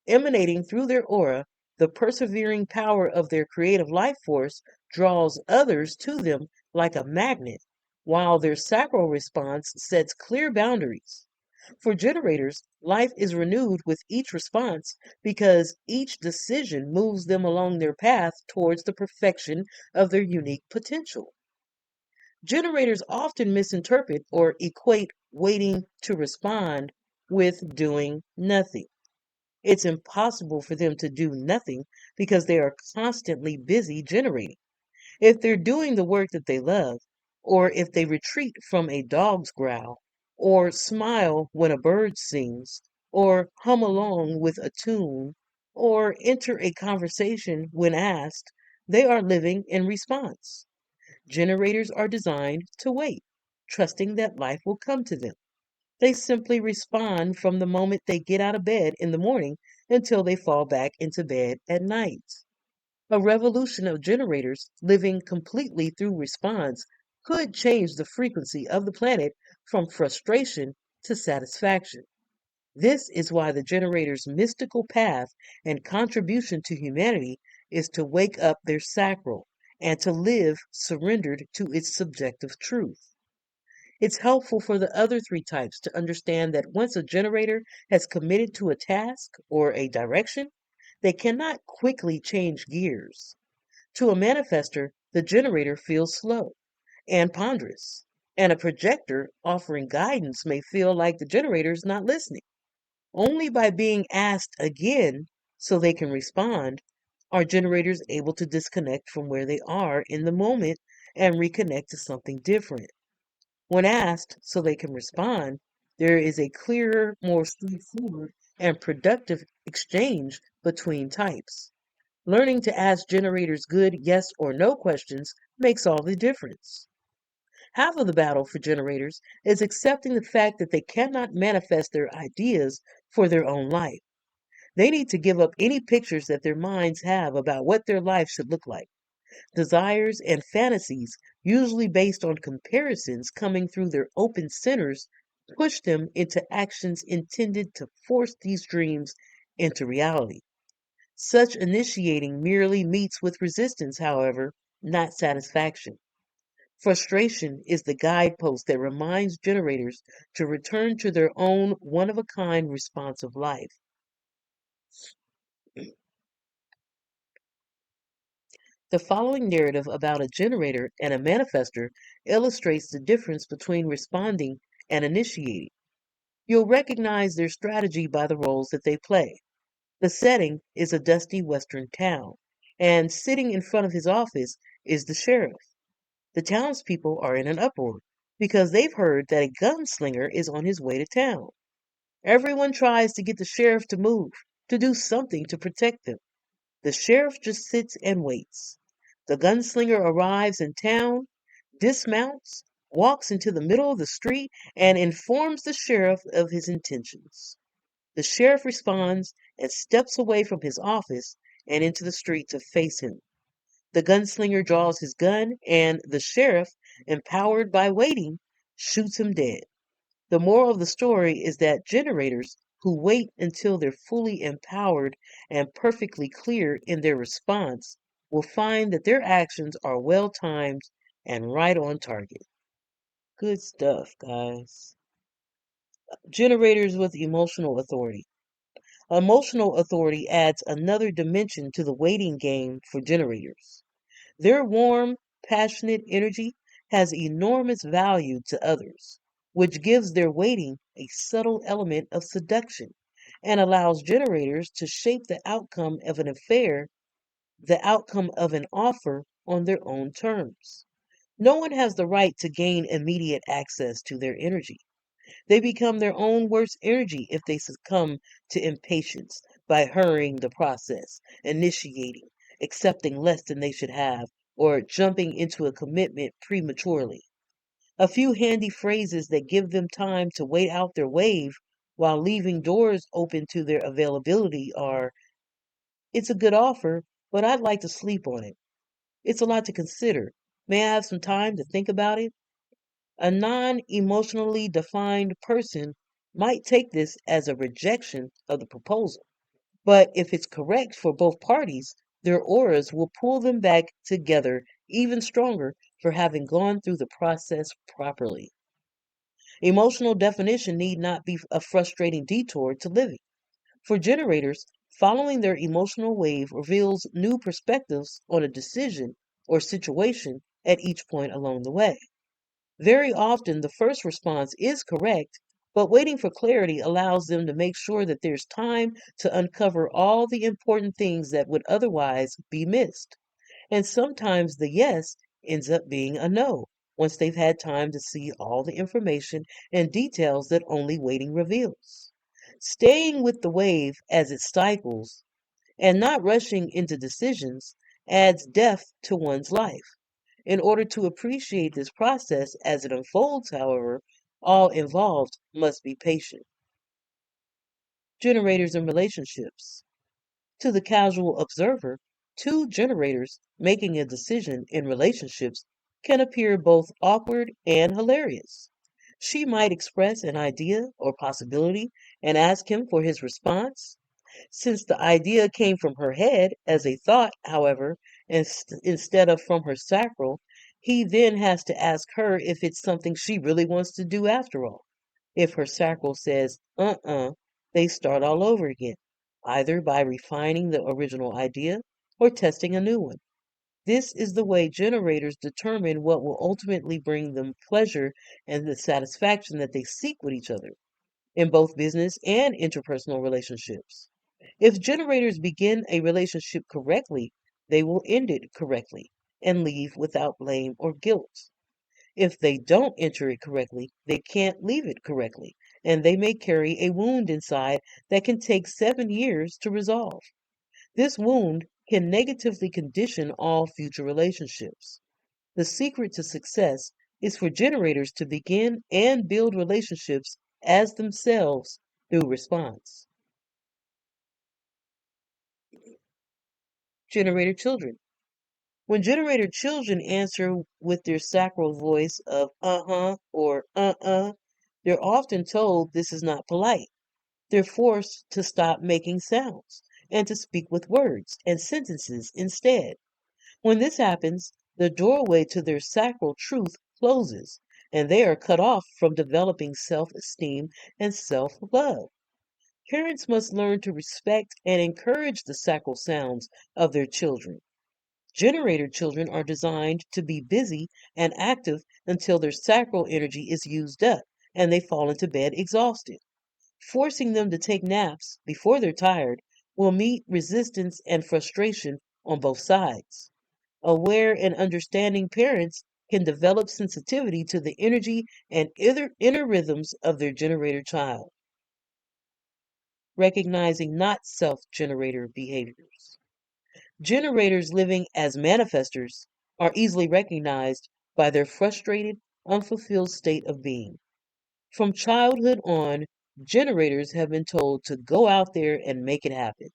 Emanating through their aura, the persevering power of their creative life force draws others to them like a magnet, while their sacral response sets clear boundaries. For generators, life is renewed with each response because each decision moves them along their path towards the perfection of their unique potential. Generators often misinterpret or equate waiting to respond with doing nothing. It's impossible for them to do nothing because they are constantly busy generating. If they're doing the work that they love, or if they retreat from a dog's growl, or smile when a bird sings, or hum along with a tune, or enter a conversation when asked, they are living in response. Generators are designed to wait, trusting that life will come to them. They simply respond from the moment they get out of bed in the morning until they fall back into bed at night. A revolution of generators living completely through response could change the frequency of the planet from frustration to satisfaction. This is why the generator's mystical path and contribution to humanity is to wake up their sacral and to live surrendered to its subjective truth. It's helpful for the other three types to understand that once a generator has committed to a task or a direction, they cannot quickly change gears. To a manifestor, the generator feels slow and ponderous, and a projector offering guidance may feel like the generator is not listening. Only by being asked again so they can respond are generators able to disconnect from where they are in the moment and reconnect to something different. When asked so they can respond, there is a clearer, more straightforward, and productive exchange between types. Learning to ask generators good yes or no questions makes all the difference. Half of the battle for generators is accepting the fact that they cannot manifest their ideas for their own life. They need to give up any pictures that their minds have about what their life should look like. Desires and fantasies, usually based on comparisons coming through their open centers, push them into actions intended to force these dreams into reality. Such initiating merely meets with resistance, however, not satisfaction. Frustration is the guidepost that reminds generators to return to their own one of a kind responsive life. The following narrative about a generator and a manifestor illustrates the difference between responding and initiating. You'll recognize their strategy by the roles that they play. The setting is a dusty western town, and sitting in front of his office is the sheriff. The townspeople are in an uproar because they've heard that a gunslinger is on his way to town. Everyone tries to get the sheriff to move, to do something to protect them. The sheriff just sits and waits. The gunslinger arrives in town, dismounts, walks into the middle of the street, and informs the sheriff of his intentions. The sheriff responds and steps away from his office and into the street to face him. The gunslinger draws his gun, and the sheriff, empowered by waiting, shoots him dead. The moral of the story is that generators who wait until they're fully empowered and perfectly clear in their response will find that their actions are well timed and right on target. Good stuff, guys. Generators with emotional authority. Emotional authority adds another dimension to the waiting game for generators. Their warm, passionate energy has enormous value to others, which gives their waiting a subtle element of seduction and allows generators to shape the outcome of an offer on their own terms. No one has the right to gain immediate access to their energy. They become their own worst energy if they succumb to impatience by hurrying the process, initiating, accepting less than they should have, or jumping into a commitment prematurely. A few handy phrases that give them time to wait out their wave while leaving doors open to their availability are: it's a good offer, but I'd like to sleep on it. It's a lot to consider. May I have some time to think about it? A non emotionally defined person might take this as a rejection of the proposal, but if it's correct for both parties, their auras will pull them back together even stronger for having gone through the process properly. Emotional definition need not be a frustrating detour to living. For generators, following their emotional wave reveals new perspectives on a decision or situation at each point along the way. Very often, the first response is correct, but waiting for clarity allows them to make sure that there's time to uncover all the important things that would otherwise be missed. And sometimes the yes ends up being a no once they've had time to see all the information and details that only waiting reveals. Staying with the wave as it cycles and not rushing into decisions adds depth to one's life. In order to appreciate this process as it unfolds, however, all involved must be patient. Generators and relationships. To the casual observer, two generators making a decision in relationships can appear both awkward and hilarious. She might express an idea or possibility and ask him for his response. Since the idea came from her head as a thought, however, and instead of from her sacral, he then has to ask her if it's something she really wants to do after all. If her sacral says, they start all over again, either by refining the original idea or testing a new one. This is the way generators determine what will ultimately bring them pleasure and the satisfaction that they seek with each other in both business and interpersonal relationships. If generators begin a relationship correctly, they will end it correctly and leave without blame or guilt. If they don't enter it correctly, they can't leave it correctly, and they may carry a wound inside that can take 7 years to resolve. This wound can negatively condition all future relationships. The secret to success is for generators to begin and build relationships as themselves through response. Generator children. When generator children answer with their sacral voice of or they're often told this is not polite. They're forced to stop making sounds and to speak with words and sentences instead. When this happens, the doorway to their sacral truth closes, and they are cut off from developing self esteem and self love. Parents must learn to respect and encourage the sacral sounds of their children. Generator children are designed to be busy and active until their sacral energy is used up and they fall into bed exhausted. Forcing them to take naps before they're tired will meet resistance and frustration on both sides. Aware and understanding parents can develop sensitivity to the energy and inner rhythms of their generator child, recognizing not self generator behaviors. Generators living as manifestors are easily recognized by their frustrated, unfulfilled state of being. From childhood on, generators have been told to go out there and make it happen.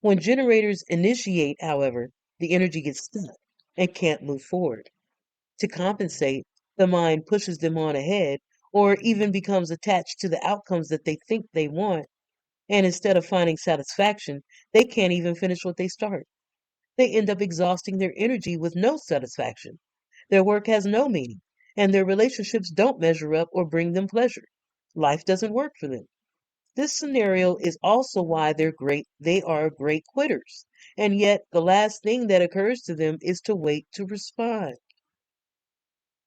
When generators initiate, however, the energy gets stuck and can't move forward. To compensate, the mind pushes them on ahead or even becomes attached to the outcomes that they think they want, and instead of finding satisfaction, they can't even finish what they start. They end up exhausting their energy with no satisfaction. Their work has no meaning, and their relationships don't measure up or bring them pleasure. Life doesn't work for them. This scenario is also why they are great quitters. And yet the last thing that occurs to them is to wait to respond.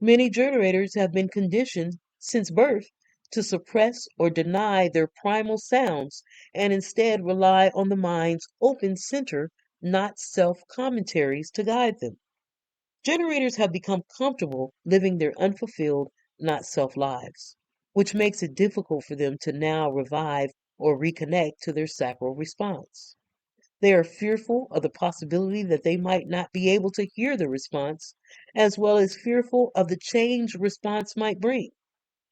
Many generators have been conditioned since birth to suppress or deny their primal sounds and instead rely on the mind's open center, not self commentaries, to guide them. Generators have become comfortable living their unfulfilled, not self lives, which makes it difficult for them to now revive or reconnect to their sacral response. They are fearful of the possibility that they might not be able to hear the response, as well as fearful of the change response might bring.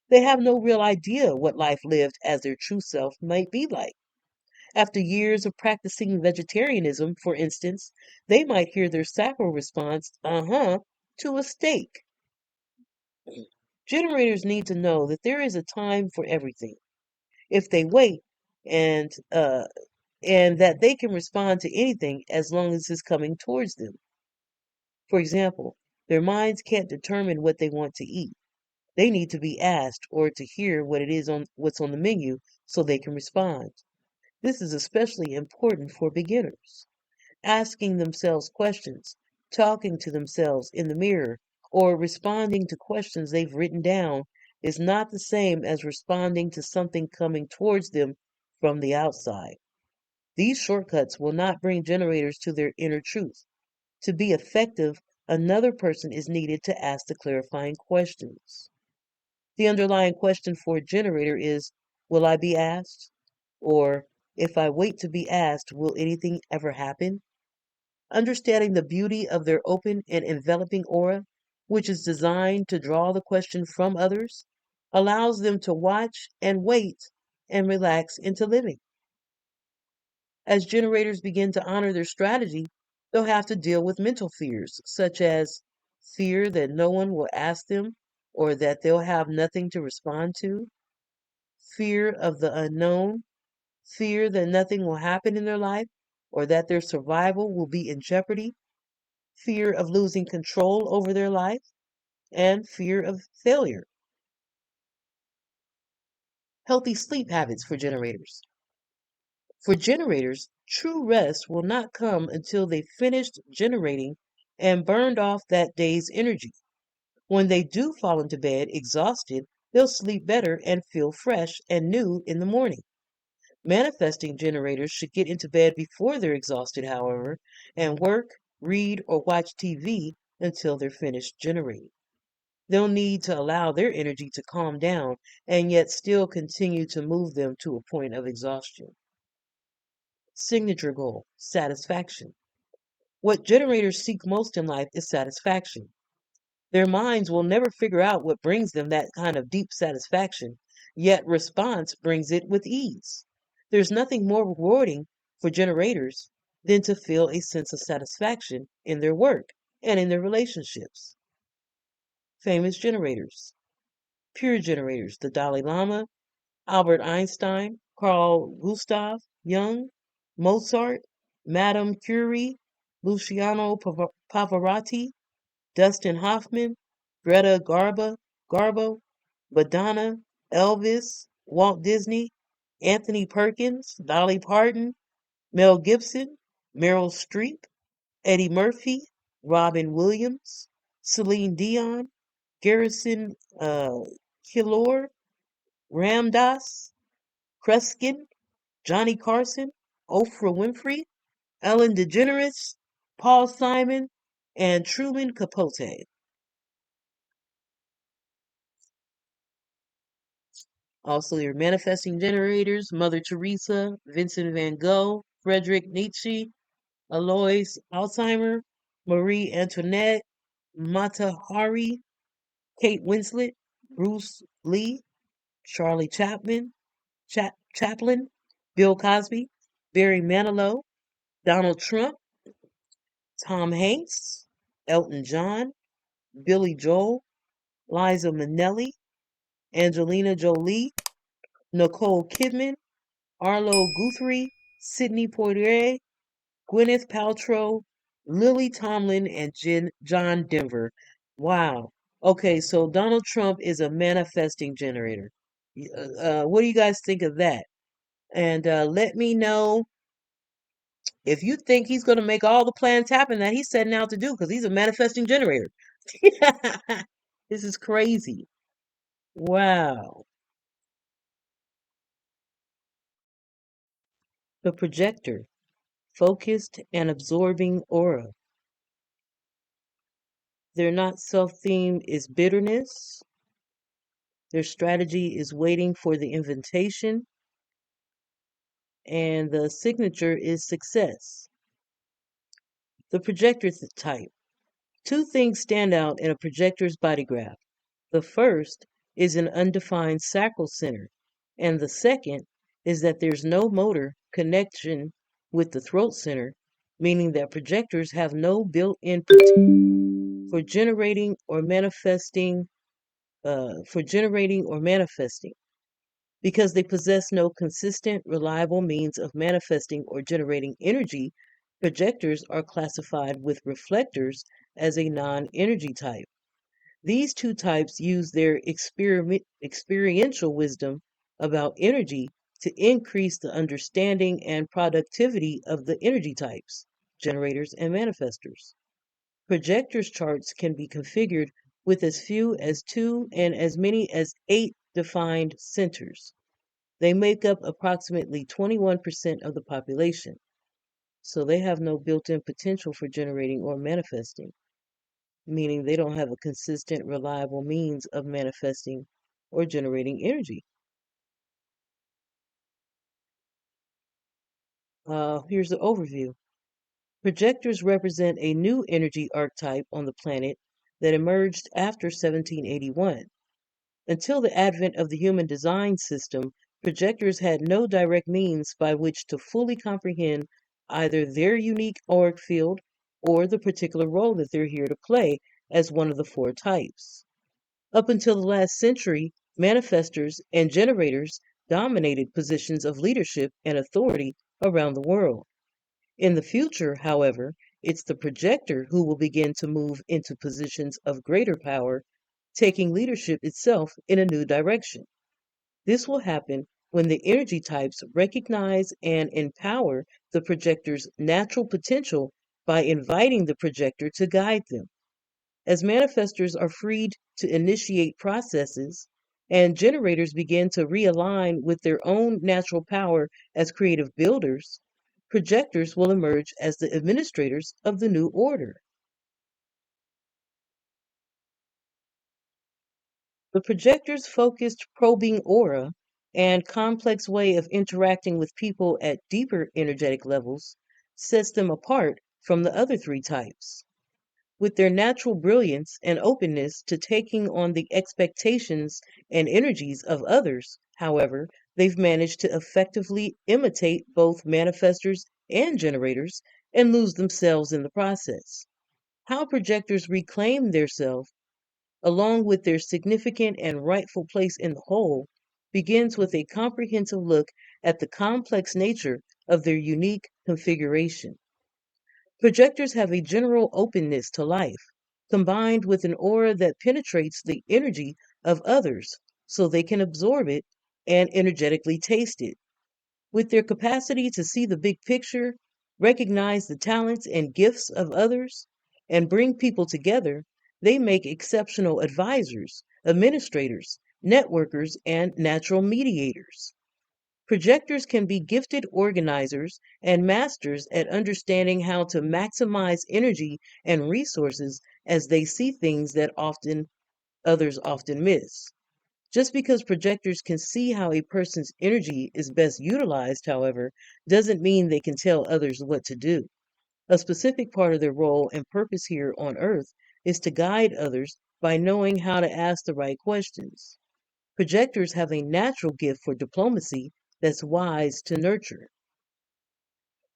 They have no real idea what life lived as their true self might be like. After years of practicing vegetarianism, for instance, they might hear their sacral response, to a steak. Generators need to know that there is a time for everything. If they wait and uh and that they can respond to anything as long as it's coming towards them. For example, their minds can't determine what they want to eat. They need to be asked or to hear what it is on what's on the menu so they can respond. This is especially important for beginners. Asking themselves questions, talking to themselves in the mirror, or responding to questions they've written down is not the same as responding to something coming towards them from the outside. These shortcuts will not bring generators to their inner truth. To be effective, another person is needed to ask the clarifying questions. The underlying question for a generator is, will I be asked? Or, if I wait to be asked, will anything ever happen? Understanding the beauty of their open and enveloping aura, which is designed to draw the question from others, allows them to watch and wait and relax into living. As generators begin to honor their strategy, they'll have to deal with mental fears, such as fear that no one will ask them or that they'll have nothing to respond to, fear of the unknown, fear that nothing will happen in their life or that their survival will be in jeopardy. fear of losing control over their life, and fear of failure. Healthy sleep habits for generators. For generators, true rest will not come until they've finished generating and burned off that day's energy. When they do fall into bed exhausted, they'll sleep better and feel fresh and new in the morning. Manifesting generators should get into bed before they're exhausted, however, and work, read, or watch TV until they're finished generating. They'll need to allow their energy to calm down and yet still continue to move them to a point of exhaustion. Signature goal, satisfaction. What generators seek most in life is satisfaction. Their minds will never figure out what brings them that kind of deep satisfaction, yet response brings it with ease. There's nothing more rewarding for generators than to feel a sense of satisfaction in their work and in their relationships. Famous generators. Pure generators, the Dalai Lama, Albert Einstein, Carl Gustav Jung, Mozart, Madame Curie, Luciano Pavarotti, Dustin Hoffman, Greta Garbo, Madonna, Elvis, Walt Disney, Anthony Perkins, Dolly Parton, Mel Gibson, Meryl Streep, Eddie Murphy, Robin Williams, Celine Dion, Garrison Keillor, Ram Dass, Kreskin, Johnny Carson, Oprah Winfrey, Ellen DeGeneres, Paul Simon, and Truman Capote. Also, your manifesting generators, Mother Teresa, Vincent van Gogh, Friedrich Nietzsche, Alois Alzheimer, Marie Antoinette, Mata Hari, Kate Winslet, Bruce Lee, Charlie Chaplin, Bill Cosby, Barry Manilow, Donald Trump, Tom Hanks, Elton John, Billy Joel, Liza Minnelli, Angelina Jolie, Nicole Kidman, Arlo Guthrie, Sidney Poitier, Gwyneth Paltrow, Lily Tomlin, and John Denver. Wow. Okay, so Donald Trump is a manifesting generator. What do you guys think of that? And let me know if you think he's going to make all the plans happen that he's setting out to do, because he's a manifesting generator. This is crazy. Wow. The projector, focused and absorbing aura. Their not self theme is bitterness. Their strategy is waiting for the invitation. And the signature is success. The projector type. Two things stand out in a projector's body graph. The first is an undefined sacral center, and the second is that there's no motor connection with the throat center, meaning that projectors have no built-in for generating or manifesting because they possess no consistent, reliable means of manifesting or generating energy. Projectors are classified with reflectors as a non-energy type. These two types use their experiential wisdom about energy to increase the understanding and productivity of the energy types, generators and manifestors. Projectors charts can be configured with as few as 2 and as many as 8 defined centers. They make up approximately 21% of the population, so they have no built-in potential for generating or manifesting, meaning they don't have a consistent, reliable means of manifesting or generating energy. Here's the overview. Projectors represent a new energy archetype on the planet that emerged after 1781. Until the advent of the human design system, projectors had no direct means by which to fully comprehend either their unique auric field or the particular role that they're here to play as one of the 4 types. Up until the last century, manifestors and generators dominated positions of leadership and authority around the world. In the future, however, It's the projector who will begin to move into positions of greater power, taking leadership itself in a new direction. This will happen when the energy types recognize and empower the projector's natural potential by inviting the projector to guide them. As manifestors are freed to initiate processes and generators begin to realign with their own natural power as creative builders, projectors will emerge as the administrators of the new order. The projector's focused, probing aura and complex way of interacting with people at deeper energetic levels sets them apart from the other three types. With their natural brilliance and openness to taking on the expectations and energies of others, however, they've managed to effectively imitate both manifestors and generators and lose themselves in the process. How projectors reclaim their self, along with their significant and rightful place in the whole, begins with a comprehensive look at the complex nature of their unique configuration. Projectors have a general openness to life, combined with an aura that penetrates the energy of others so they can absorb it and energetically taste it. With their capacity to see the big picture, recognize the talents and gifts of others, and bring people together, they make exceptional advisors, administrators, networkers, and natural mediators. Projectors can be gifted organizers and masters at understanding how to maximize energy and resources as they see things that often others often miss. Just because projectors can see how a person's energy is best utilized, however, doesn't mean they can tell others what to do. A specific part of their role and purpose here on Earth is to guide others by knowing how to ask the right questions. Projectors have a natural gift for diplomacy that's wise to nurture.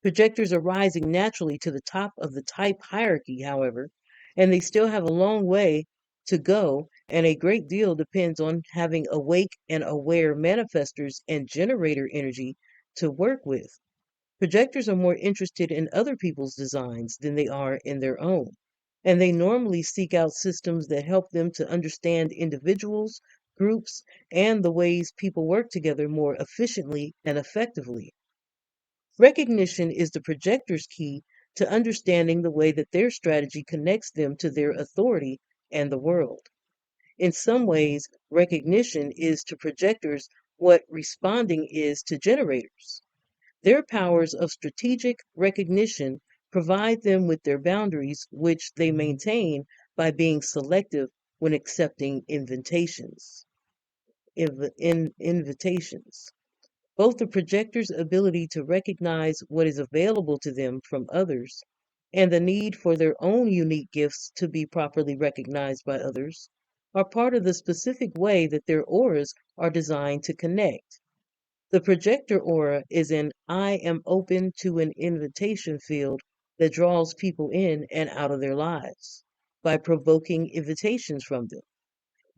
Projectors are rising naturally to the top of the type hierarchy, however, and they still have a long way to go, and a great deal depends on having awake and aware manifestors and generator energy to work with. Projectors are more interested in other people's designs than they are in their own, and they normally seek out systems that help them to understand individuals, groups, and the ways people work together more efficiently and effectively. Recognition is the projector's key to understanding the way that their strategy connects them to their authority and the world. In some ways, recognition is to projectors what responding is to generators. Their powers of strategic recognition provide them with their boundaries, which they maintain by being selective when accepting invitations. Both the projector's ability to recognize what is available to them from others and the need for their own unique gifts to be properly recognized by others are part of the specific way that their auras are designed to connect. The projector aura is an I am open to an invitation field that draws people in and out of their lives by provoking invitations from them.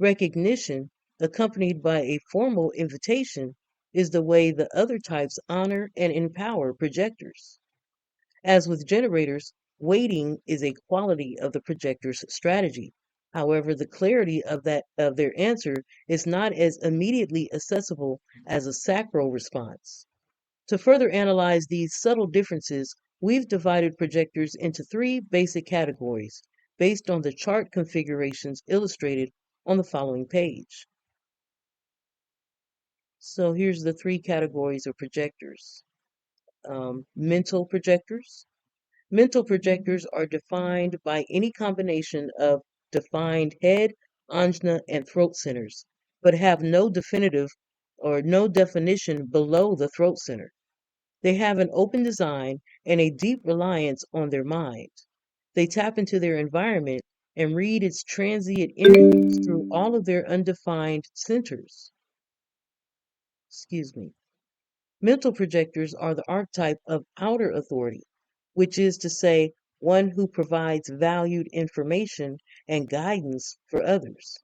Recognition, accompanied by a formal invitation, is the way the other types honor and empower projectors. As with generators, waiting is a quality of the projector's strategy. However, the clarity of their answer is not as immediately accessible as a sacral response. To further analyze these subtle differences, we've divided projectors into three basic categories based on the chart configurations illustrated on the following page. So here's the three categories of projectors. Mental projectors. Mental projectors are defined by any combination of defined head, ajna, and throat centers, but have no definition below the throat center. They have an open design and a deep reliance on their mind. They tap into their environment and read its transient energies through all of their undefined centers. Excuse me. Mental projectors are the archetype of outer authority, which is to say, one who provides valued information and guidance for others.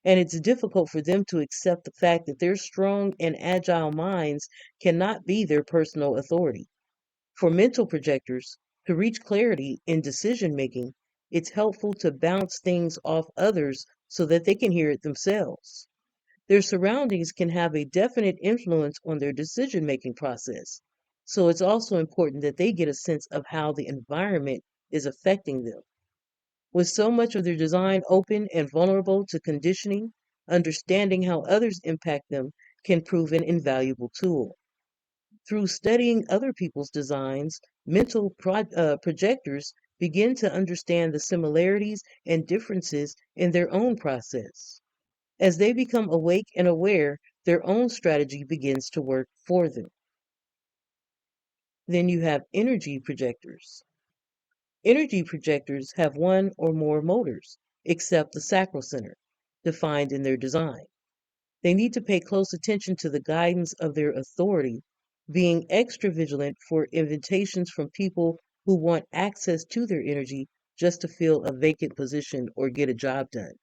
And it's difficult for them to accept the fact that their strong and agile minds cannot be their personal authority. For mental projectors, To reach clarity in decision making, it's helpful to bounce things off others so that they can hear it themselves. Their surroundings can have a definite influence on their decision making process, so it's also important that they get a sense of how the environment is affecting them. With so much of their design open and vulnerable to conditioning, understanding how others impact them can prove an invaluable tool. Through studying other people's designs, projectors begin to understand the similarities and differences in their own process. As they become awake and aware, their own strategy begins to work for them. Then you have energy projectors. Energy projectors have one or more motors, except the sacral center, defined in their design. They need to pay close attention to the guidance of their authority, being extra vigilant for invitations from people who want access to their energy just to fill a vacant position or get a job done.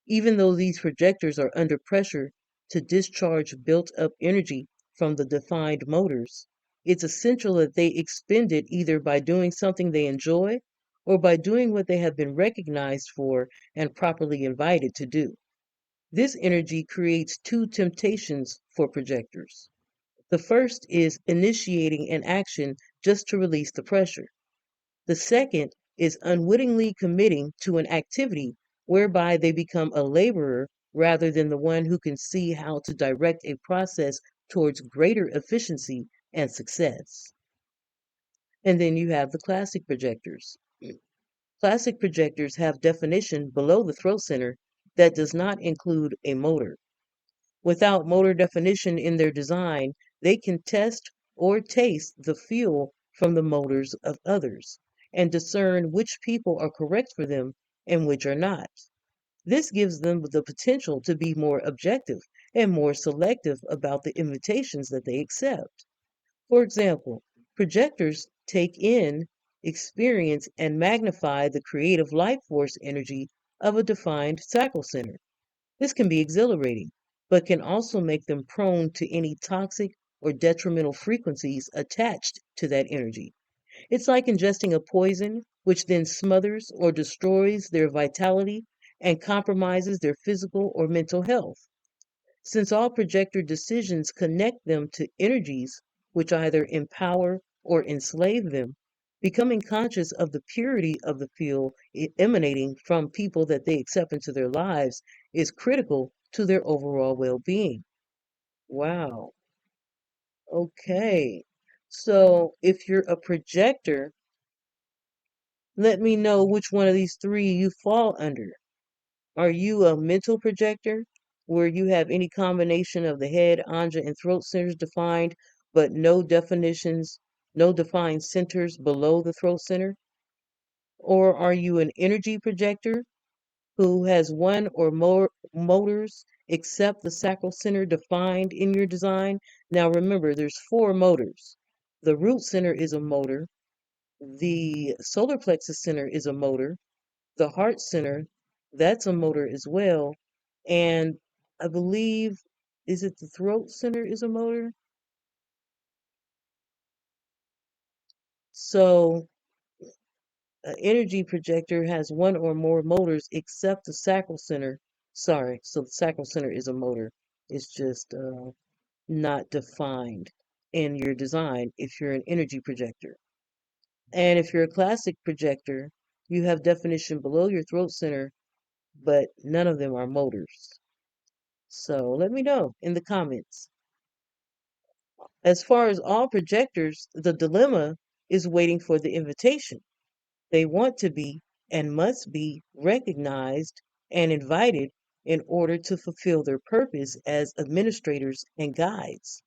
Even though these projectors are under pressure to discharge built up energy from the defined motors, it's essential that they expend it either by doing something they enjoy or by doing what they have been recognized for and properly invited to do. This energy creates two temptations for projectors. The first is initiating an action just to release the pressure. The second is unwittingly committing to an activity whereby they become a laborer rather than the one who can see how to direct a process towards greater efficiency and success. And then you have the classic projectors. Classic projectors have definition below the throat center that does not include a motor. Without motor definition in their design, they can test or taste the fuel from the motors of others and discern which people are correct for them and which are not. This gives them the potential to be more objective and more selective about the invitations that they accept. For example, projectors take in, experience, and magnify the creative life force energy of a defined sacral center. This can be exhilarating, but can also make them prone to any toxic or detrimental frequencies attached to that energy. It's like ingesting a poison, which then smothers or destroys their vitality and compromises their physical or mental health. Since all projector decisions connect them to energies which either empower or enslave them, becoming conscious of the purity of the field emanating from people that they accept into their lives is critical to their overall well being. Wow. Okay. So if you're a projector, let me know which one of these three you fall under. Are you a mental projector, where you have any combination of the head, anja, and throat centers defined, but no defined centers below the throat center? Or are you an energy projector who has one or more motors except the sacral center defined in your design? Now remember, there's four motors. The root center is a motor, the solar plexus center is a motor, the heart center, that's a motor as well. And I believe, is it the throat center is a motor? So an energy projector has one or more motors except the sacral center. Sorry, so the sacral center is a motor. It's just not defined in your design if you're an energy projector. And if you're a classic projector, you have definition below your throat center, but none of them are motors. So let me know in the comments. As far as all projectors, the dilemma is waiting for the invitation. They want to be and must be recognized and invited in order to fulfill their purpose as administrators and guides.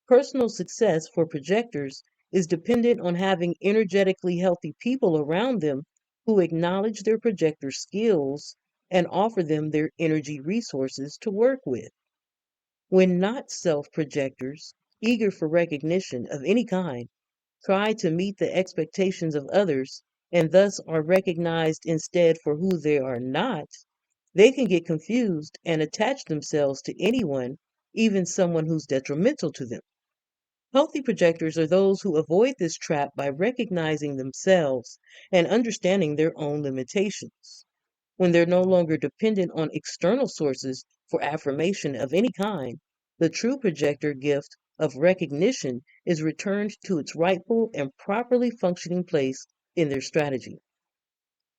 Personal success for projectors is dependent on having energetically healthy people around them who acknowledge their projector skills and offer them their energy resources to work with. When not self projectors, eager for recognition of any kind, try to meet the expectations of others and thus are recognized instead for who they are not, they can get confused and attach themselves to anyone, even someone who's detrimental to them. Healthy projectors are those who avoid this trap by recognizing themselves and understanding their own limitations. When they're no longer dependent on external sources for affirmation of any kind, the true projector gift of recognition is returned to its rightful and properly functioning place in their strategy.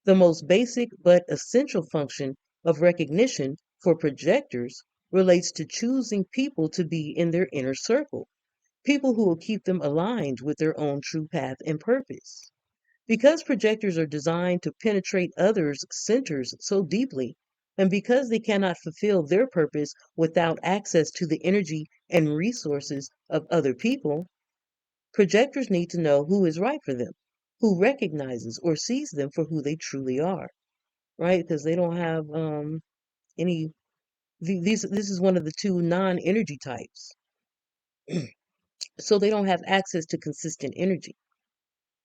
The most basic but essential function of recognition for projectors relates to choosing people to be in their inner circle, people who will keep them aligned with their own true path and purpose. Because projectors are designed to penetrate others' centers so deeply, and because they cannot fulfill their purpose without access to the energy and resources of other people, projectors need to know who is right for them, who recognizes or sees them for who they truly are, right? Because they don't have any. This is one of the two non-energy types, so they don't have access to consistent energy.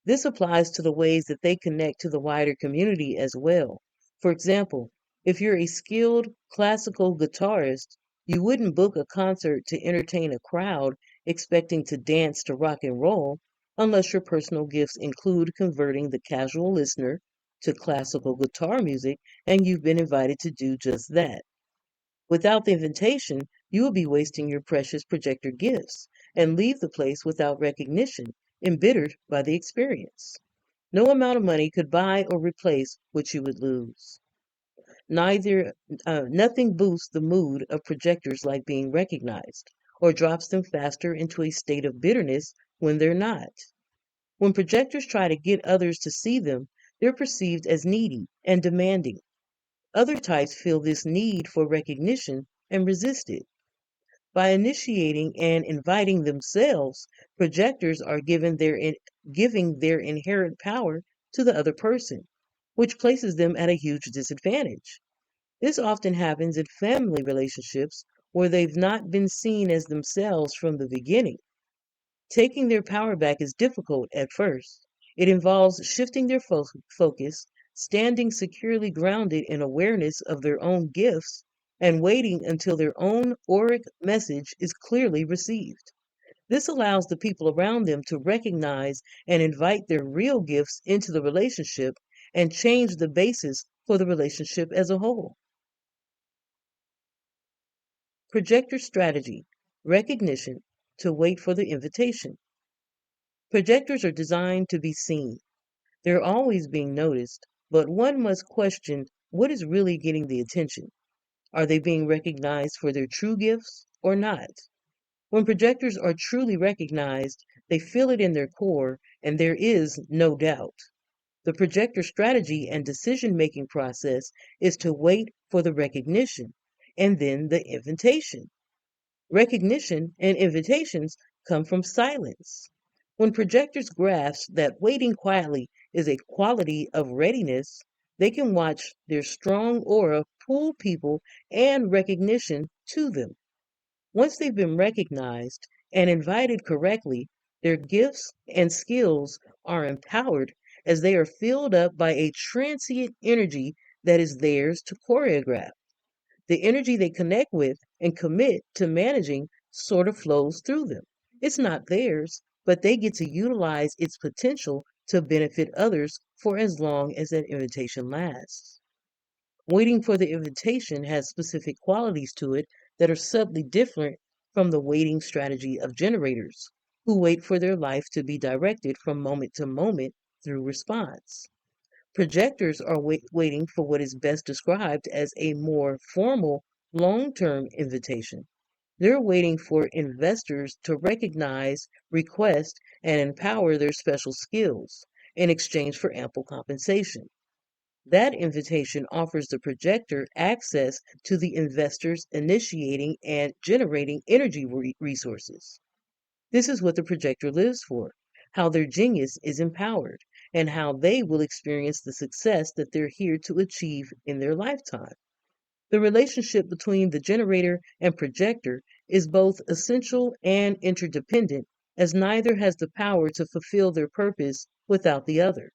This applies to the ways that they connect to the wider community as well. For example, if you're a skilled classical guitarist, you wouldn't book a concert to entertain a crowd expecting to dance to rock and roll unless your personal gifts include converting the casual listener to classical guitar music and you've been invited to do just that. Without the invitation, you will be wasting your precious projector gifts and leave the place without recognition, embittered by the experience. No amount of money could buy or replace what you would lose. Nothing boosts the mood of projectors like being recognized, or drops them faster into a state of bitterness when they're not. When projectors try to get others to see them, they're perceived as needy and demanding. Other types feel this need for recognition and resist it. By initiating and inviting themselves, projectors are giving their inherent power to the other person, which places them at a huge disadvantage. This often happens in family relationships where they've not been seen as themselves from the beginning. Taking their power back is difficult at first. It involves shifting their focus, standing securely grounded in awareness of their own gifts, and waiting until their own auric message is clearly received. This allows the people around them to recognize and invite their real gifts into the relationship and change the basis for the relationship as a whole. Projector strategy, recognition, to wait for the invitation. Projectors are designed to be seen. They're always being noticed, but one must question what is really getting the attention. Are they being recognized for their true gifts or not? When projectors are truly recognized, they feel it in their core, and there is no doubt. The projector strategy and decision making process is to wait for the recognition and then the invitation. Recognition and invitations come from silence. When projectors grasp that waiting quietly is a quality of readiness, they can watch their strong aura pull people and recognition to them. Once they've been recognized and invited correctly, their gifts and skills are empowered as they are filled up by a transient energy that is theirs to choreograph. The energy they connect with and commit to managing sort of flows through them. It's not theirs, but they get to utilize its potential to benefit others for as long as that invitation lasts. Waiting for the invitation has specific qualities to it that are subtly different from the waiting strategy of generators, who wait for their life to be directed from moment to moment through response. Projectors are waiting for what is best described as a more formal, long term invitation. They're waiting for investors to recognize, request, and empower their special skills in exchange for ample compensation. That invitation offers the projector access to the investors initiating and generating energy resources. This is what the projector lives for, how their genius is empowered, and how they will experience the success that they're here to achieve in their lifetime. The relationship between the generator and projector is both essential and interdependent, as neither has the power to fulfill their purpose without the other.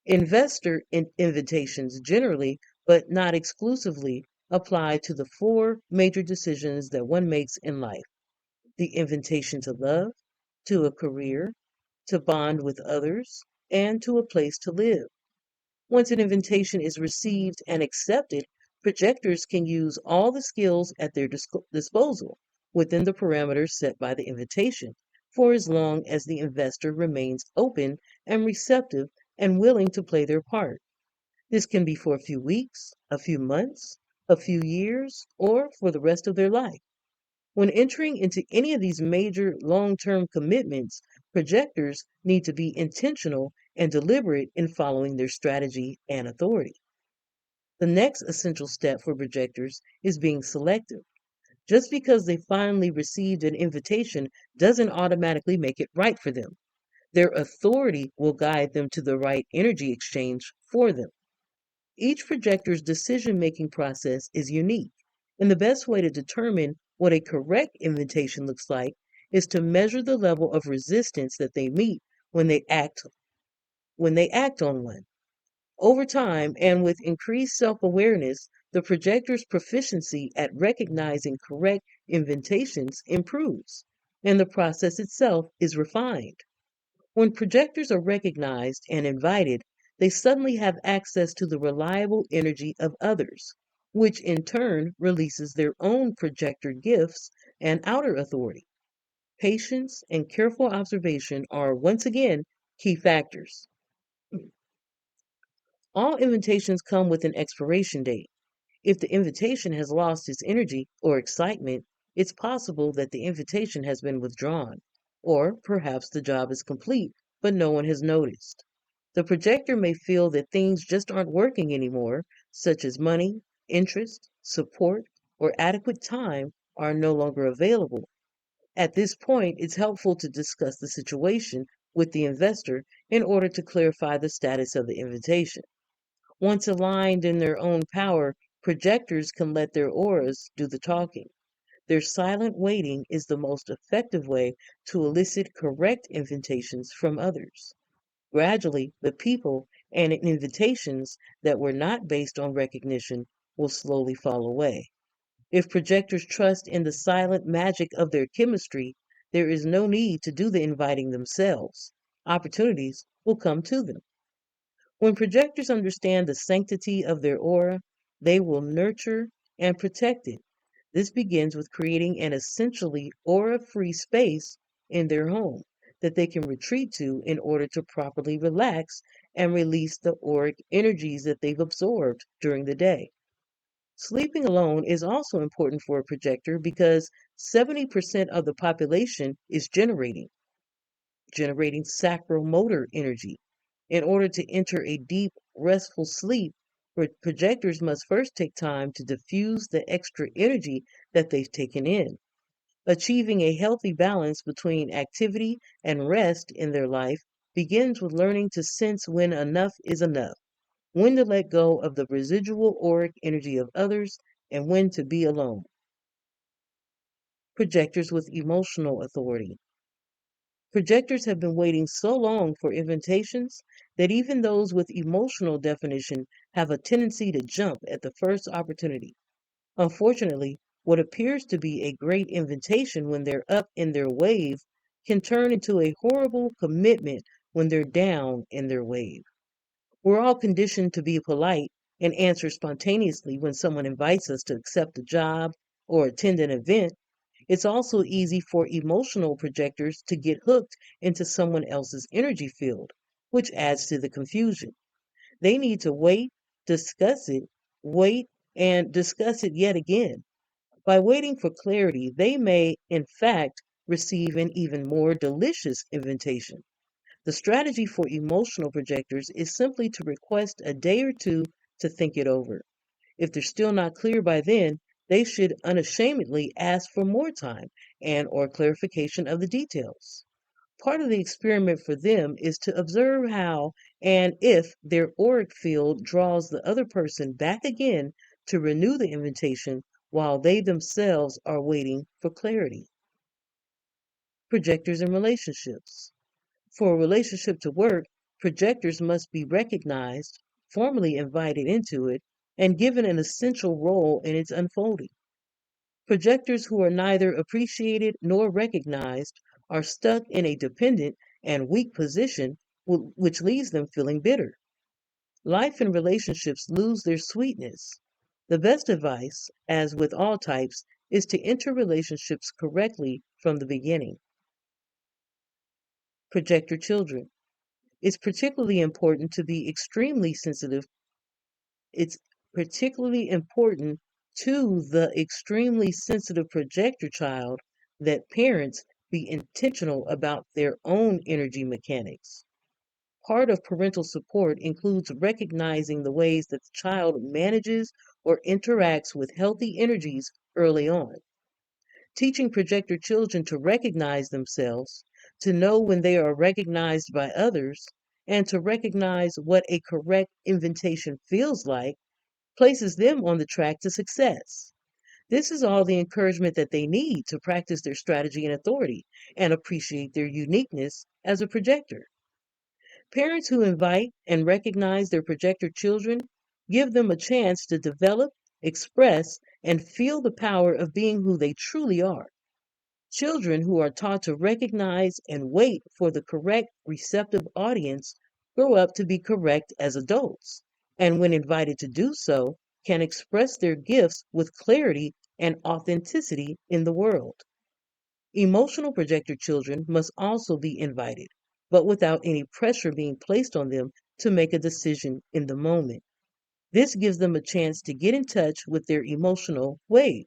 Investor invitations generally, but not exclusively, apply to the four major decisions that one makes in life: the invitation to love, to a career, to bond with others, and to a place to live. Once an invitation is received and accepted, projectors can use all the skills at their disposal within the parameters set by the invitation for as long as the investor remains open and receptive and willing to play their part. This can be for a few weeks, a few months, a few years, or for the rest of their life. When entering into any of these major long term commitments, projectors need to be intentional and deliberate in following their strategy and authority. The next essential step for projectors is being selective. Just because they finally received an invitation doesn't automatically make it right for them. Their authority will guide them to the right energy exchange for them. Each projector's decision making process is unique, and the best way to determine what a correct invitation looks like is to measure the level of resistance that they meet when they act on one. Over time and with increased self-awareness, the projector's proficiency at recognizing correct invitations improves, and the process itself is refined. When projectors are recognized and invited, they suddenly have access to the reliable energy of others, which in turn releases their own projector gifts and outer authority. Patience and careful observation are once again key factors. All invitations come with an expiration date. If the invitation has lost its energy or excitement, it's possible that the invitation has been withdrawn, or perhaps the job is complete, but no one has noticed. The projector may feel that things just aren't working anymore, such as money, interest, support, or adequate time are no longer available. At this point, it's helpful to discuss the situation with the investor in order to clarify the status of the invitation. Once aligned in their own power, projectors can let their auras do the talking. Their silent waiting is the most effective way to elicit correct invitations from others. Gradually, the people and invitations that were not based on recognition will slowly fall away. If projectors trust in the silent magic of their chemistry, there is no need to do the inviting themselves. Opportunities will come to them. When projectors understand the sanctity of their aura, they will nurture and protect it. This begins with creating an essentially aura free space in their home that they can retreat to in order to properly relax and release the auric energies that they've absorbed during the day. Sleeping alone is also important for a projector because 70% of the population is generating sacromotor energy. In order to enter a deep, restful sleep, projectors must first take time to diffuse the extra energy that they've taken in. Achieving a healthy balance between activity and rest in their life begins with learning to sense when enough is enough, when to let go of the residual auric energy of others, and when to be alone. Projectors with emotional authority. Projectors have been waiting so long for invitations that even those with emotional definition have a tendency to jump at the first opportunity. Unfortunately, what appears to be a great invitation when they're up in their wave can turn into a horrible commitment when they're down in their wave. We're all conditioned to be polite and answer spontaneously when someone invites us to accept a job or attend an event. It's also easy for emotional projectors to get hooked into someone else's energy field, which adds to the confusion. They need to discuss it, wait, and discuss it yet again. By waiting for clarity, they may, in fact, receive an even more delicious invitation. The strategy for emotional projectors is simply to request a day or two to think it over. If they're still not clear by then, they should unashamedly ask for more time and or clarification of the details. Part of the experiment for them is to observe how and if their auric field draws the other person back again to renew the invitation while they themselves are waiting for clarity. Projectors and relationships. For a relationship to work, projectors must be recognized, formally invited into it, and given an essential role in its unfolding. Projectors who are neither appreciated nor recognized are stuck in a dependent and weak position, which leaves them feeling bitter. Life and relationships lose their sweetness. The best advice, as with all types, is to enter relationships correctly from the beginning. Projector children. It's particularly important to be extremely sensitive. It's particularly important to the extremely sensitive projector child that parents be intentional about their own energy mechanics. Part of parental support includes recognizing the ways that the child manages or interacts with healthy energies early on. Teaching projector children to recognize themselves, to know when they are recognized by others, and to recognize what a correct invitation feels like places them on the track to success. This is all the encouragement that they need to practice their strategy and authority and appreciate their uniqueness as a projector. Parents who invite and recognize their projector children give them a chance to develop, express, and feel the power of being who they truly are. Children who are taught to recognize and wait for the correct receptive audience grow up to be correct as adults, and when invited to do so, can express their gifts with clarity and authenticity in the world. Emotional projector children must also be invited, but without any pressure being placed on them to make a decision in the moment. This gives them a chance to get in touch with their emotional wave.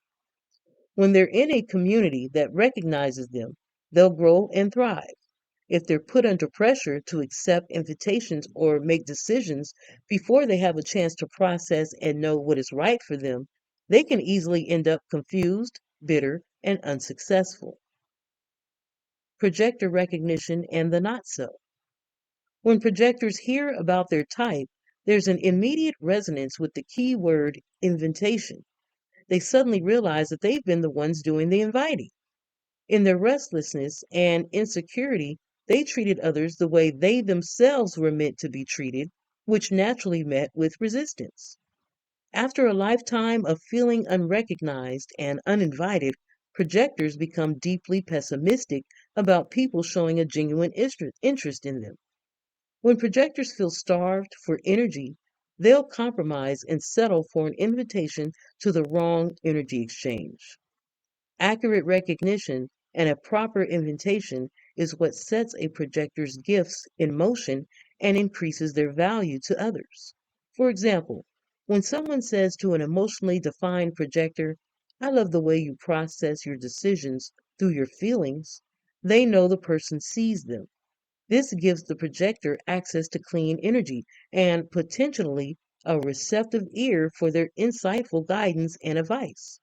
When they're in a community that recognizes them, they'll grow and thrive. If they're put under pressure to accept invitations or make decisions before they have a chance to process and know what is right for them, they can easily end up confused, bitter, and unsuccessful. Projector recognition and the not so. When projectors hear about their type, there's an immediate resonance with the key word invitation. They suddenly realize that they've been the ones doing the inviting. In their restlessness and insecurity, they treated others the way they themselves were meant to be treated, which naturally met with resistance. After a lifetime of feeling unrecognized and uninvited, projectors become deeply pessimistic about people showing a genuine interest in them. When projectors feel starved for energy, they'll compromise and settle for an invitation to the wrong energy exchange. Accurate recognition and a proper invitation is what sets a projector's gifts in motion and increases their value to others. For example, when someone says to an emotionally defined projector, "I love the way you process your decisions through your feelings," they know the person sees them. This gives the projector access to clean energy and potentially a receptive ear for their insightful guidance and advice.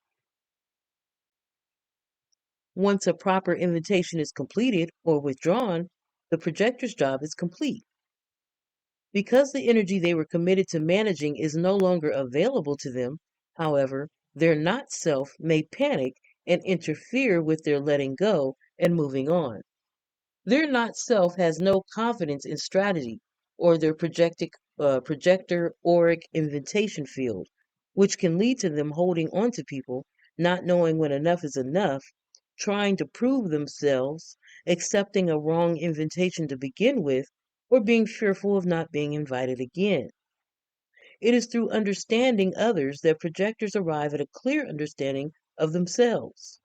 Once a proper invitation is completed or withdrawn, the projector's job is complete. Because the energy they were committed to managing is no longer available to them, however, their not self may panic and interfere with their letting go and moving on. Their not self has no confidence in strategy or their projector auric invitation field, which can lead to them holding on to people, not knowing when enough is enough, trying to prove themselves, accepting a wrong invitation to begin with, or being fearful of not being invited again. It is through understanding others that projectors arrive at a clear understanding of themselves.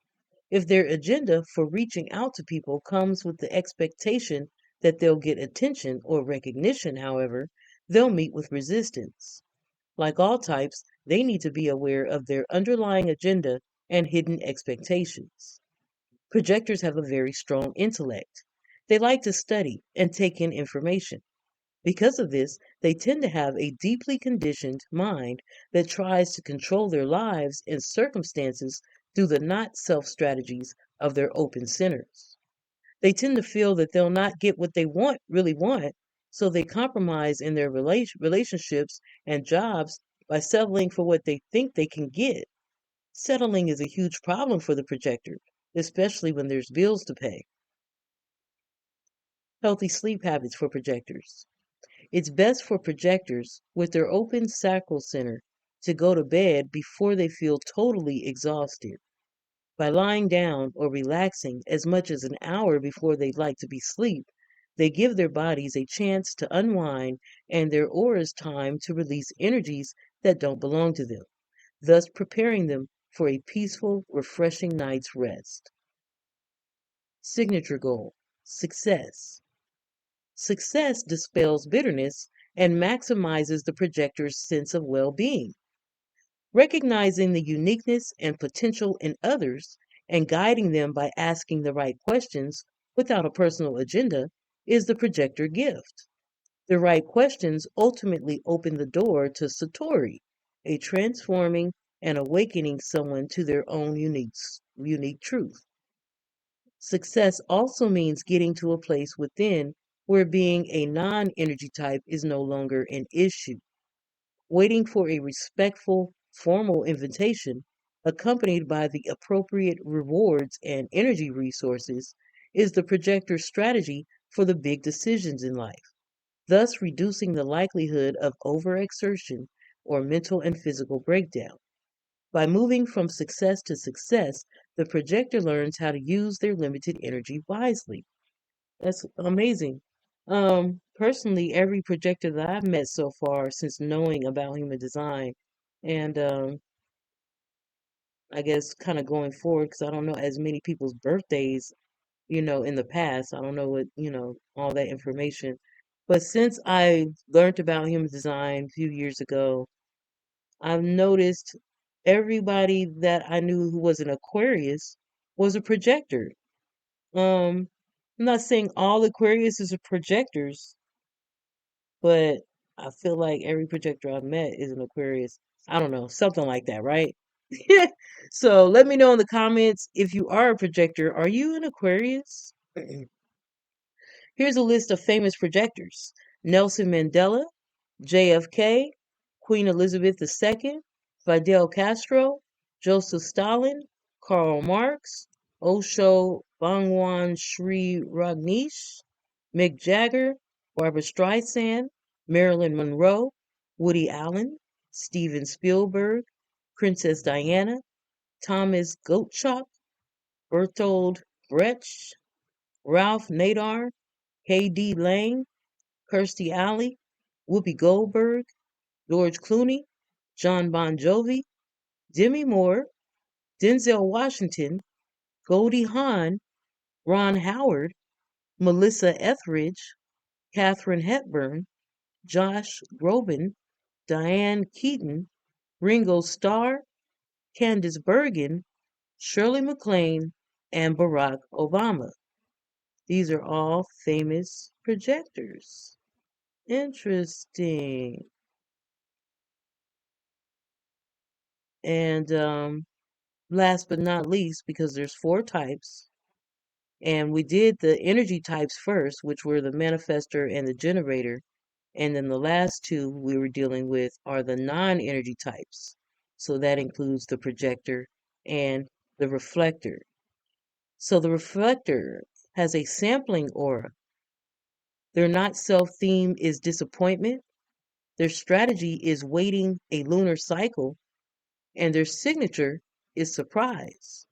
If their agenda for reaching out to people comes with the expectation that they'll get attention or recognition, however, they'll meet with resistance. Like all types, they need to be aware of their underlying agenda and hidden expectations. Projectors have a very strong intellect. They like to study and take in information. Because of this, they tend to have a deeply conditioned mind that tries to control their lives and circumstances through the not self strategies of their open centers. They tend to feel that they'll not get what they really want, so they compromise in their relationships and jobs by settling for what they think they can get. Settling is a huge problem for the projector, especially when there's bills to pay. Healthy sleep habits for projectors. It's best for projectors with their open sacral center to go to bed before they feel totally exhausted. By lying down or relaxing as much as an hour before they'd like to be asleep, they give their bodies a chance to unwind and their auras time to release energies that don't belong to them, thus preparing them for a peaceful, refreshing night's rest. Signature goal: success. Success dispels bitterness and maximizes the projector's sense of well being. Recognizing the uniqueness and potential in others and guiding them by asking the right questions without a personal agenda is the projector gift. The right questions ultimately open the door to Satori, a transforming and awakening someone to their own unique truth. Success also means getting to a place within where being a non energy type is no longer an issue. Waiting for a respectful, formal invitation, accompanied by the appropriate rewards and energy resources, is the projector's strategy for the big decisions in life, thus reducing the likelihood of overexertion or mental and physical breakdown. By moving from success to success, the projector learns how to use their limited energy wisely. That's amazing. Personally, every projector that I've met so far since knowing about human design, and I guess kind of going forward, because I don't know as many people's birthdays, in the past. I don't know what, all that information. But since I learned about human design a few years ago, I've noticed everybody that I knew who was an Aquarius was a projector. I'm not saying all Aquarius are projectors, but I feel like every projector I've met is an Aquarius. I don't know, something like that, right? So let me know in the comments if you are a projector. Are you an Aquarius? Here's a list of famous projectors: Nelson Mandela, JFK, Queen Elizabeth II, Fidel Castro, Joseph Stalin, Karl Marx, Osho Bhagwan Sri Rajneesh, Mick Jagger, Barbara Streisand, Marilyn Monroe, Woody Allen, Steven Spielberg, Princess Diana, Thomas Gottschalk, Bertold Brecht, Ralph Nader, K.D. Lang, Kirstie Alley, Whoopi Goldberg, George Clooney, John Bon Jovi, Demi Moore, Denzel Washington, Goldie Hawn, Ron Howard, Melissa Etheridge, Katharine Hepburn, Josh Groban, Diane Keaton, Ringo Starr, Candice Bergen, Shirley MacLaine, and Barack Obama. These are all famous projectors. Interesting. And last but not least, because there's four types, and we did the energy types first, which were the manifestor and the generator. And then the last two we were dealing with are the non-energy types. So that includes the projector and the reflector. So the reflector has a sampling aura. Their not self theme is disappointment. Their strategy is waiting a lunar cycle, and their signature is surprise.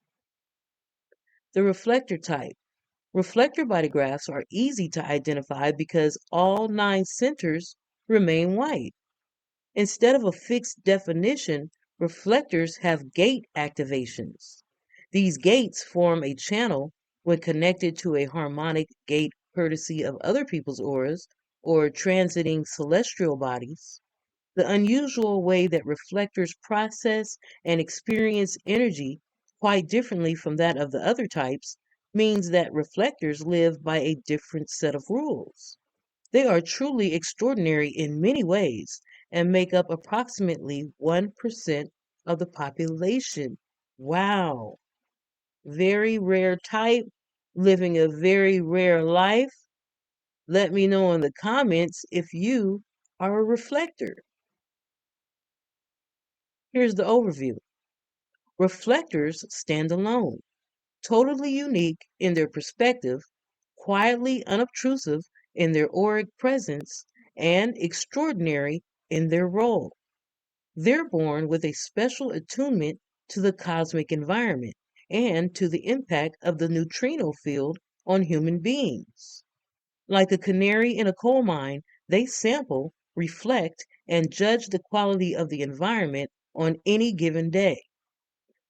The reflector type. Reflector body graphs are easy to identify because all 9 centers remain white. Instead of a fixed definition, reflectors have gate activations. These gates form a channel when connected to a harmonic gate courtesy of other people's auras or transiting celestial bodies. The unusual way that reflectors process and experience energy quite differently from that of the other types means that reflectors live by a different set of rules. They are truly extraordinary in many ways and make up approximately 1% of the population. Wow. Very rare type, living a very rare life. Let me know in the comments if you are a reflector. Here's the overview. Reflectors stand alone, totally unique in their perspective, quietly unobtrusive in their auric presence, and extraordinary in their role. They're born with a special attunement to the cosmic environment, and to the impact of the neutrino field on human beings. Like a canary in a coal mine, they sample, reflect, and judge the quality of the environment on any given day.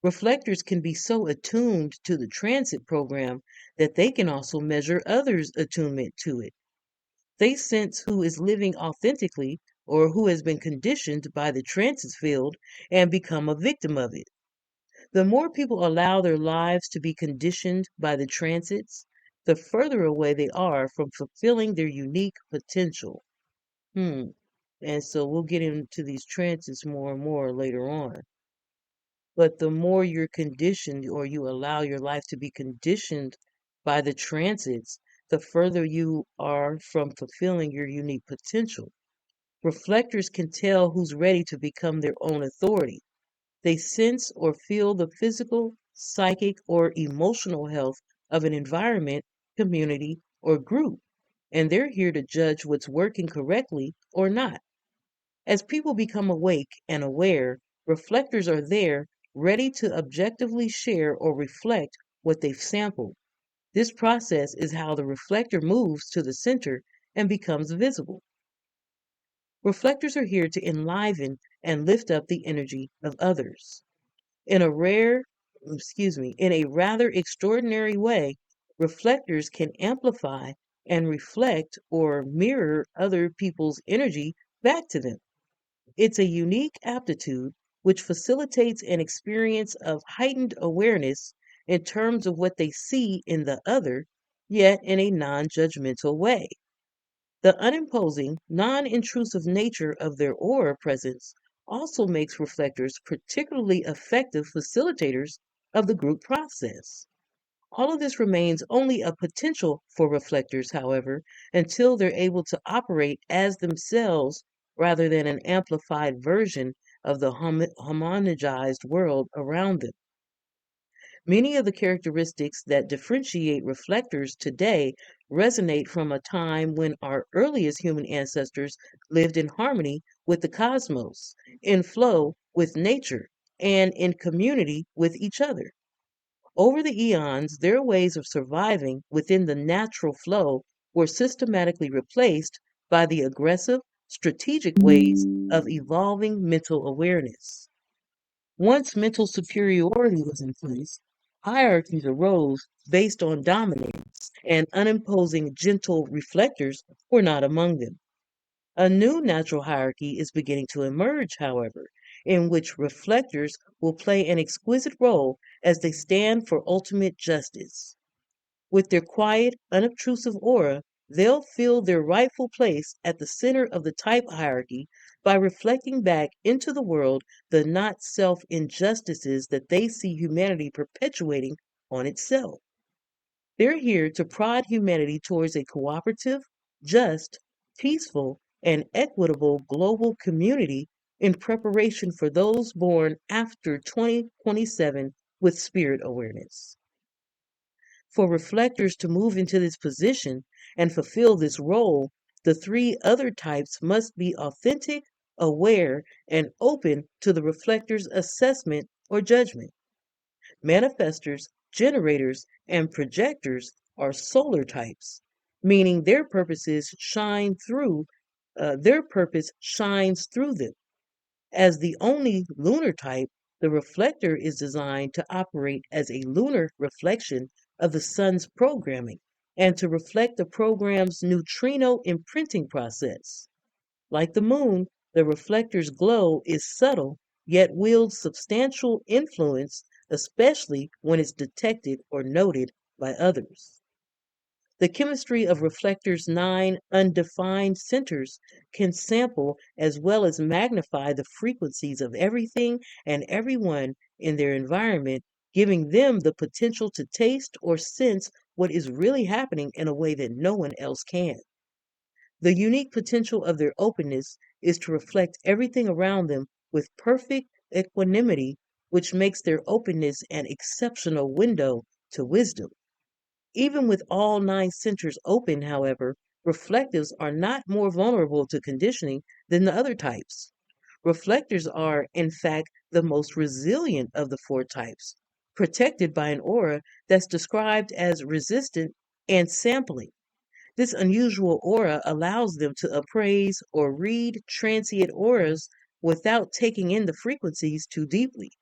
Reflectors can be so attuned to the transit program that they can also measure others' attunement to it. They sense who is living authentically or who has been conditioned by the transit field and become a victim of it. The more people allow their lives to be conditioned by the transits, the further away they are from fulfilling their unique potential. Hmm. And so we'll get into these transits more and more later on. But the more you're conditioned or you allow your life to be conditioned by the transits, the further you are from fulfilling your unique potential. Reflectors can tell who's ready to become their own authority. They sense or feel the physical, psychic, or emotional health of an environment, community, or group, and they're here to judge what's working correctly or not. As people become awake and aware, reflectors are there, ready to objectively share or reflect what they've sampled. This process is how the reflector moves to the center and becomes visible. Reflectors are here to enliven and lift up the energy of others. In a rather extraordinary way, reflectors can amplify and reflect or mirror other people's energy back to them. It's a unique aptitude which facilitates an experience of heightened awareness in terms of what they see in the other, yet in a non judgmental way. The unimposing, non intrusive nature of their aura presence also makes reflectors particularly effective facilitators of the group process. All of this remains only a potential for reflectors, however, until they're able to operate as themselves rather than an amplified version of the homogenized world around them. Many of the characteristics that differentiate reflectors today resonate from a time when our earliest human ancestors lived in harmony with the cosmos, in flow with nature, and in community with each other. Over the eons, their ways of surviving within the natural flow were systematically replaced by the aggressive, strategic ways of evolving mental awareness. Once mental superiority was in place, hierarchies arose based on dominance, and unimposing, gentle reflectors were not among them. A new natural hierarchy is beginning to emerge, however, in which reflectors will play an exquisite role as they stand for ultimate justice. With their quiet, unobtrusive aura, they'll fill their rightful place at the center of the type hierarchy by reflecting back into the world the not self injustices that they see humanity perpetuating on itself. They're here to prod humanity towards a cooperative, just, peaceful, and equitable global community in preparation for those born after 2027 with spirit awareness. For reflectors to move into this position and fulfill this role, the three other types must be authentic, aware, and open to the reflector's assessment or judgment. Manifestors, generators, and projectors are solar types, meaning their purpose shines through them. As the only lunar type, the reflector is designed to operate as a lunar reflection of the sun's programming and to reflect the program's neutrino imprinting process. Like the moon, the reflector's glow is subtle yet wields substantial influence, especially when it's detected or noted by others. The chemistry of reflectors' nine undefined centers can sample as well as magnify the frequencies of everything and everyone in their environment, giving them the potential to taste or sense what is really happening in a way that no one else can. The unique potential of their openness is to reflect everything around them with perfect equanimity, which makes their openness an exceptional window to wisdom. Even with all nine centers open, however, reflectives are not more vulnerable to conditioning than the other types. Reflectors are, in fact, the most resilient of the four types. protected by an aura that's described as resistant and sampling. This unusual aura allows them to appraise or read transient auras without taking in the frequencies too deeply.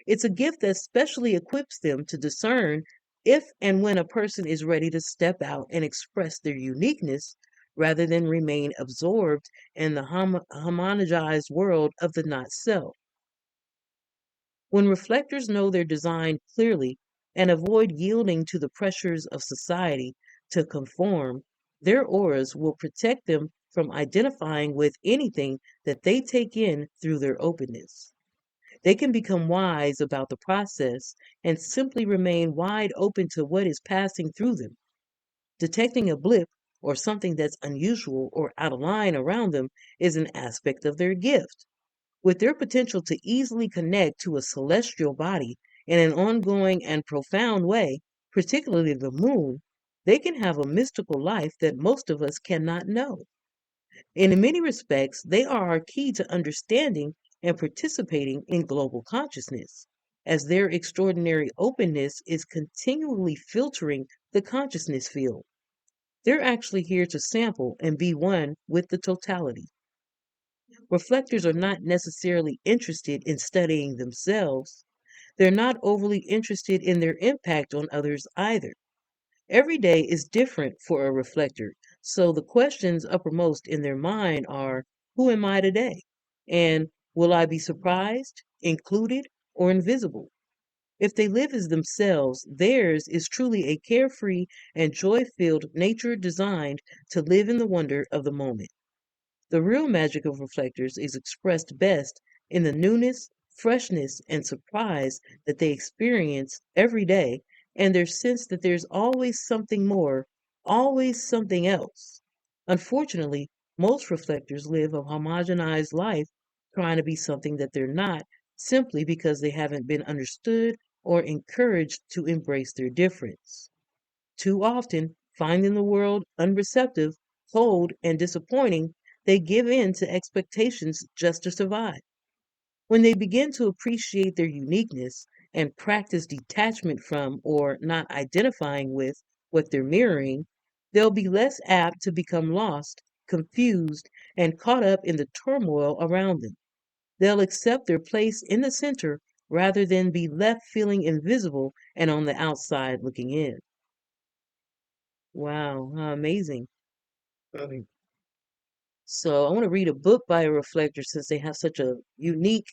It's a gift that specially equips them to discern if and when a person is ready to step out and express their uniqueness rather than remain absorbed in the homogenized world of the not self. When reflectors know their design clearly and avoid yielding to the pressures of society to conform, their auras will protect them from identifying with anything that they take in through their openness. They can become wise about the process and simply remain wide open to what is passing through them. Detecting a blip or something that's unusual or out of line around them is an aspect of their gift. With their potential to easily connect to a celestial body in an ongoing and profound way, particularly the moon, they can have a mystical life that most of us cannot know. In many respects, they are our key to understanding and participating in global consciousness, as their extraordinary openness is continually filtering the consciousness field. They're actually here to sample and be one with the totality. Reflectors are not necessarily interested in studying themselves. They're not overly interested in their impact on others either. Every day is different for a reflector, so the questions uppermost in their mind are, who am I today? And will I be surprised, included, or invisible? If they live as themselves, theirs is truly a carefree and joy filled nature designed to live in the wonder of the moment. The real magic of reflectors is expressed best in the newness, freshness, and surprise that they experience every day, and their sense that there's always something more, always something else. Unfortunately, most reflectors live a homogenized life trying to be something that they're not simply because they haven't been understood or encouraged to embrace their difference. Too often, finding the world unreceptive, cold, and disappointing, they give in to expectations just to survive. When they begin to appreciate their uniqueness and practice detachment from or not identifying with what they're mirroring, they'll be less apt to become lost, confused, and caught up in the turmoil around them. They'll accept their place in the center rather than be left feeling invisible and on the outside looking in. Wow, how amazing. Mhm. So I want to read a book by a reflector since they have such a unique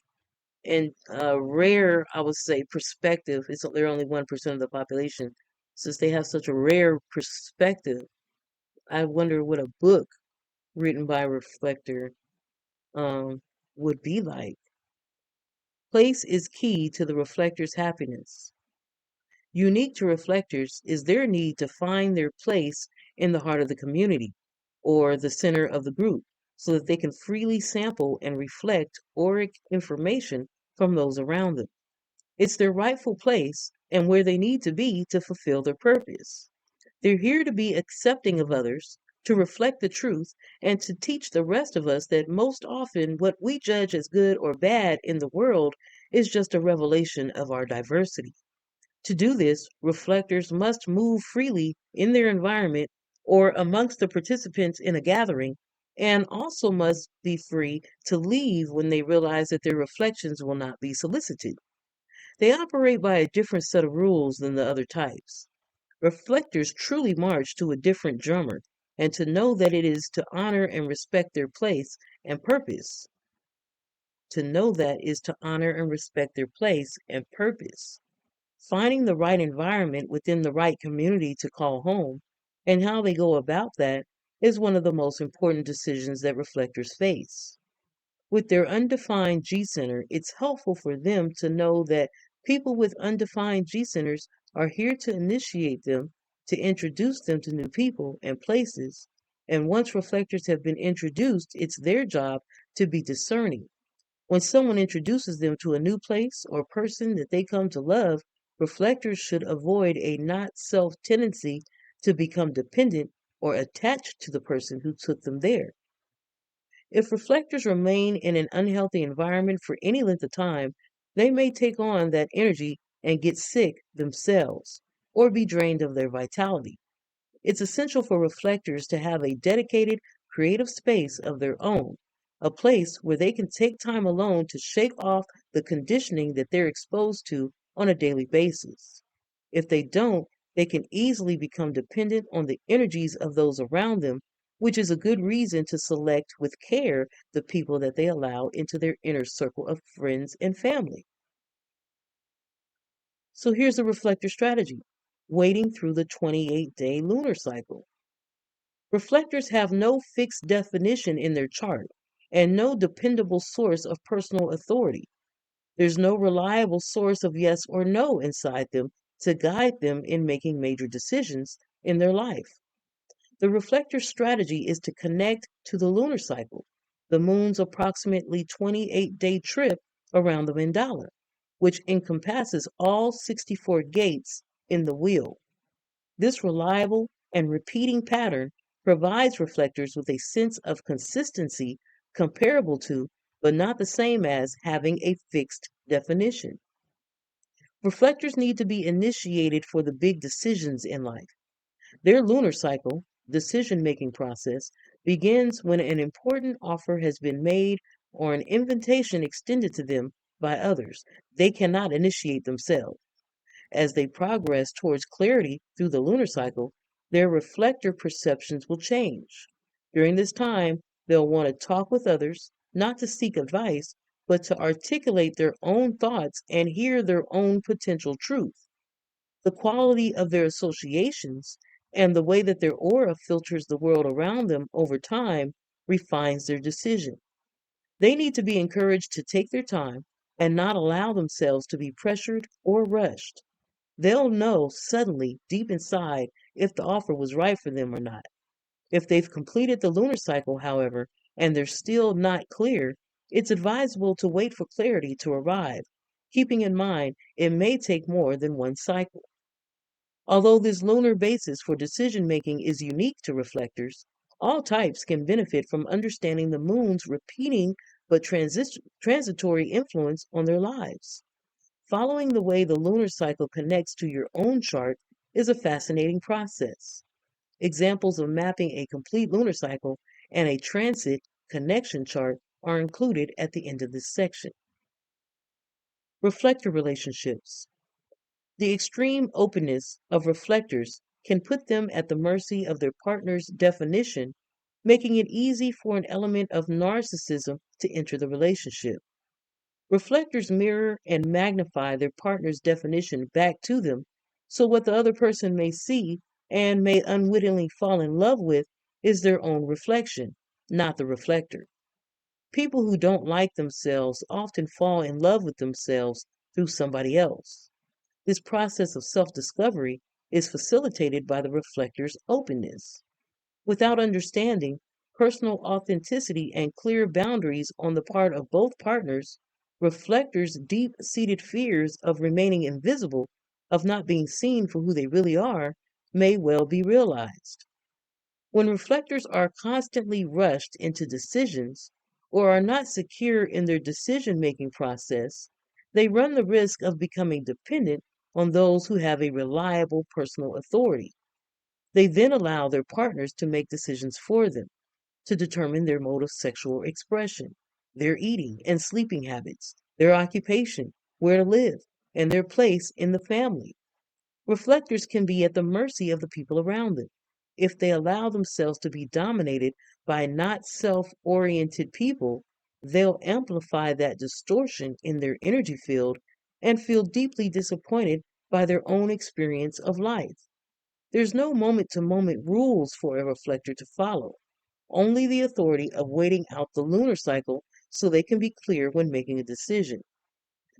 and rare, I would say, perspective. They're only 1% of the population. Since they have such a rare perspective, I wonder what a book written by a reflector um, would be like. Place is key to the reflector's happiness. Unique to reflectors is their need to find their place in the heart of the community or the center of the group so that they can freely sample and reflect auric information from those around them. It's their rightful place and where they need to be to fulfill their purpose. They're here to be accepting of others, to reflect the truth, and to teach the rest of us that most often what we judge as good or bad in the world is just a revelation of our diversity. To do this, reflectors must move freely in their environment or amongst the participants in a gathering, and also must be free to leave when they realize that their reflections will not be solicited. They operate by a different set of rules than the other types. Reflectors truly march to a different drummer, and to know that it is to honor and respect their place and purpose. To know that is to honor and respect their place and purpose. Finding the right environment within the right community to call home, and how they go about that, is one of the most important decisions that reflectors face. With their undefined G center, it's helpful for them to know that people with undefined G centers are here to initiate them, to introduce them to new people and places. And once reflectors have been introduced, it's their job to be discerning. When someone introduces them to a new place or person that they come to love, reflectors should avoid a not self tendency to become dependent or attached to the person who took them there. If reflectors remain in an unhealthy environment for any length of time, they may take on that energy and get sick themselves or be drained of their vitality. It's essential for reflectors to have a dedicated creative space of their own, a place where they can take time alone to shake off the conditioning that they're exposed to on a daily basis. If they don't, they can easily become dependent on the energies of those around them, which is a good reason to select with care the people that they allow into their inner circle of friends and family. So here's the reflector strategy: waiting through the 28-day lunar cycle. Reflectors have no fixed definition in their chart and no dependable source of personal authority. There's no reliable source of yes or no inside them to guide them in making major decisions in their life. The reflector strategy is to connect to the lunar cycle, the moon's approximately 28-day trip around the mandala, which encompasses all 64 gates in the wheel. This reliable and repeating pattern provides reflectors with a sense of consistency comparable to, but not the same as, having a fixed definition. Reflectors need to be initiated for the big decisions in life. Their lunar cycle, decision making process, begins when an important offer has been made or an invitation extended to them by others. They cannot initiate themselves. As they progress towards clarity through the lunar cycle, their reflector perceptions will change. During this time, they'll want to talk with others, not to seek advice, but to articulate their own thoughts and hear their own potential truth. The quality of their associations and the way that their aura filters the world around them over time refines their decision. They need to be encouraged to take their time and not allow themselves to be pressured or rushed. They'll know suddenly, deep inside, if the offer was right for them or not. If they've completed the lunar cycle, however, and they're still not clear, it's advisable to wait for clarity to arrive, keeping in mind it may take more than one cycle. Although this lunar basis for decision making is unique to reflectors, all types can benefit from understanding the moon's repeating but transitory influence on their lives. Following the way the lunar cycle connects to your own chart is a fascinating process. Examples of mapping a complete lunar cycle and a transit connection chart are included at the end of this section. Reflector relationships. The extreme openness of reflectors can put them at the mercy of their partner's definition, making it easy for an element of narcissism to enter the relationship. Reflectors mirror and magnify their partner's definition back to them, so what the other person may see and may unwittingly fall in love with is their own reflection, not the reflector. People who don't like themselves often fall in love with themselves through somebody else. This process of self discovery is facilitated by the reflector's openness. Without understanding personal authenticity and clear boundaries on the part of both partners, reflectors' deep seated fears of remaining invisible, of not being seen for who they really are, may well be realized. When reflectors are constantly rushed into decisions or are not secure in their decision making process, they run the risk of becoming dependent on those who have a reliable personal authority. They then allow their partners to make decisions for them, to determine their mode of sexual expression, their eating and sleeping habits, their occupation, where to live, and their place in the family. Reflectors can be at the mercy of the people around them. If they allow themselves to be dominated by not self oriented people, they'll amplify that distortion in their energy field and feel deeply disappointed by their own experience of life. There's no moment to moment rules for a reflector to follow, only the authority of waiting out the lunar cycle so they can be clear when making a decision.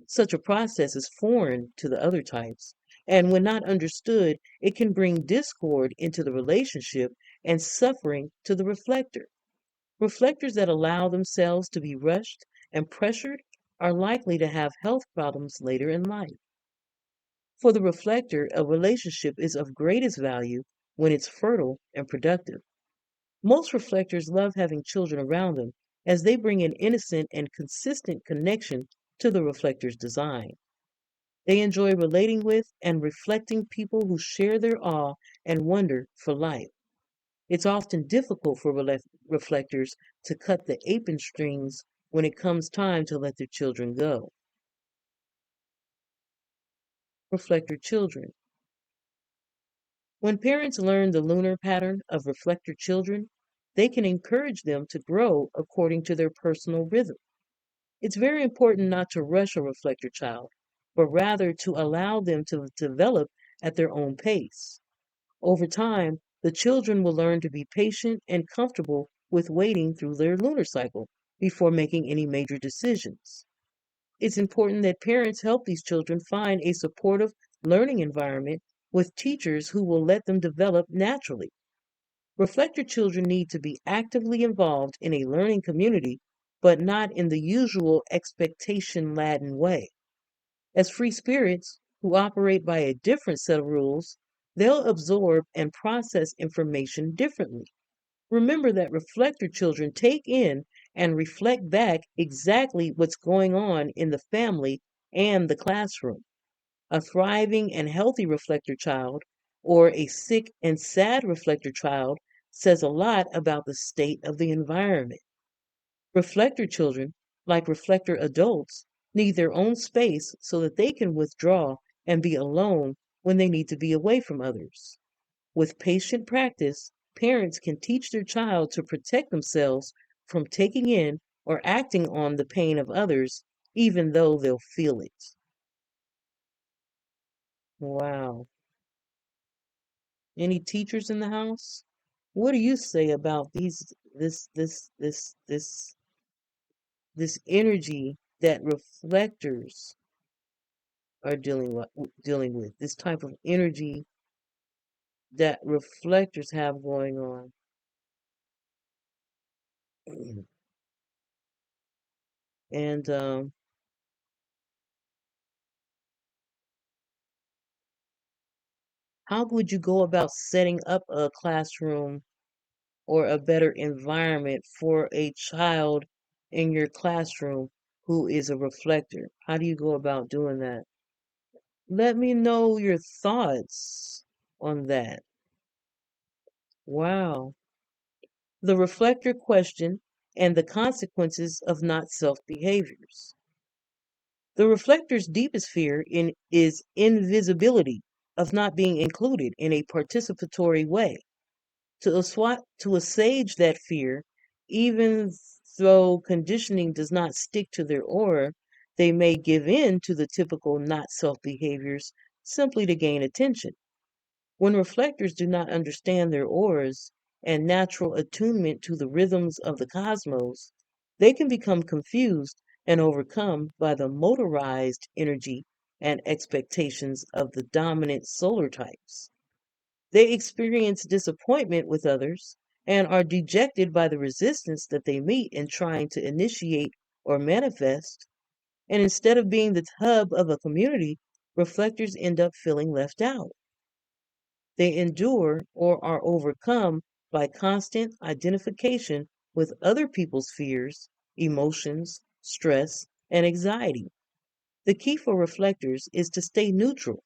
Such a process is foreign to the other types, and when not understood, it can bring discord into the relationship and suffering to the reflector. Reflectors that allow themselves to be rushed and pressured are likely to have health problems later in life. For the reflector, a relationship is of greatest value when it's fertile and productive. Most reflectors love having children around them as they bring an innocent and consistent connection to the reflector's design. They enjoy relating with and reflecting people who share their awe and wonder for life. It's often difficult for reflectors to cut the apron strings when it comes time to let their children go. Reflector children. When parents learn the lunar pattern of reflector children, they can encourage them to grow according to their personal rhythm. It's very important not to rush a reflector child, but rather to allow them to develop at their own pace. Over time, the children will learn to be patient and comfortable with waiting through their lunar cycle before making any major decisions. It's important that parents help these children find a supportive learning environment with teachers who will let them develop naturally. Reflector children need to be actively involved in a learning community, but not in the usual expectation laden way. As free spirits who operate by a different set of rules, they'll absorb and process information differently. Remember that reflector children take in and reflect back exactly what's going on in the family and the classroom. A thriving and healthy reflector child or a sick and sad reflector child says a lot about the state of the environment. Reflector children, like reflector adults, need their own space so that they can withdraw and be alone when they need to be away from others. With patient practice, parents can teach their child to protect themselves from taking in or acting on the pain of others, even though they'll feel it. Wow. Any teachers in the house? What do you say about this energy that reflectors are dealing with? This type of energy that reflectors have going on. And how would you go about setting up a classroom or a better environment for a child in your classroom who is a reflector? How do you go about doing that? Let me know your thoughts on that. Wow. The reflector question and the consequences of not self behaviors. The reflector's deepest fear is invisibility, of not being included in a participatory way. To assuage that fear, even though conditioning does not stick to their aura, they may give in to the typical not self behaviors simply to gain attention. When reflectors do not understand their auras and natural attunement to the rhythms of the cosmos, they can become confused and overcome by the motorized energy and expectations of the dominant solar types. They experience disappointment with others and are dejected by the resistance that they meet in trying to initiate or manifest. And instead of being the hub of a community, reflectors end up feeling left out. They endure or are overcome by constant identification with other people's fears, emotions, stress, and anxiety. The key for reflectors is to stay neutral,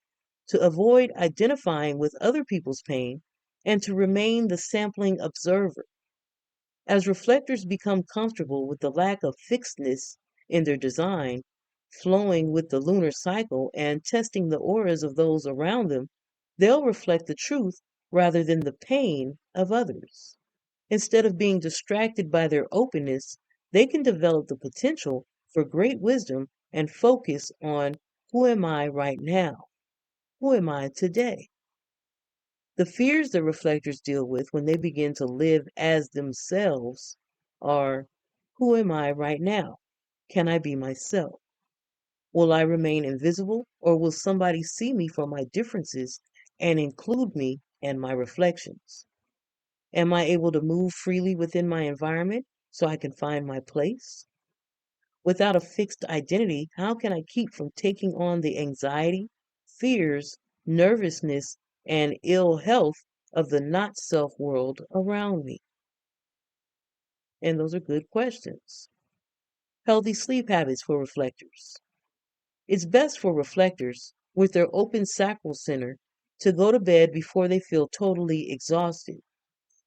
to avoid identifying with other people's pain, and to remain the sampling observer. As reflectors become comfortable with the lack of fixedness in their design, flowing with the lunar cycle, and testing the auras of those around them, they'll reflect the truth rather than the pain of others. Instead of being distracted by their openness, they can develop the potential for great wisdom and focus on who am I right now? Who am I today? The fears that reflectors deal with when they begin to live as themselves are, who am I right now? Can I be myself? Will I remain invisible, or will somebody see me for my differences and include me and my reflections? Am I able to move freely within my environment so I can find my place? Without a fixed identity, how can I keep from taking on the anxiety, fears, nervousness, and ill health of the not self world around me? And those are good questions. Healthy sleep habits for reflectors. It's best for reflectors with their open sacral center to go to bed before they feel totally exhausted.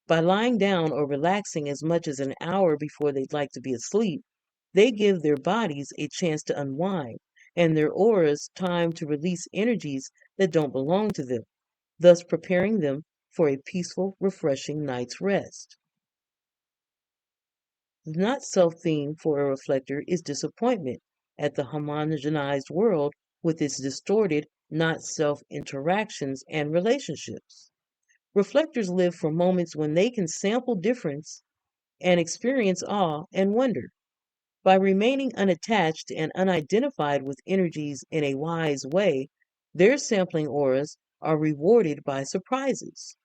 By lying down or relaxing as much as an hour before they'd like to be asleep, they give their bodies a chance to unwind and their auras time to release energies that don't belong to them, thus preparing them for a peaceful, refreshing night's rest. The not self theme for a reflector is disappointment at the homogenized world with its distorted not self interactions and relationships. Reflectors live for moments when they can sample difference and experience awe and wonder. By remaining unattached and unidentified with energies in a wise way, their sampling auras are rewarded by surprises.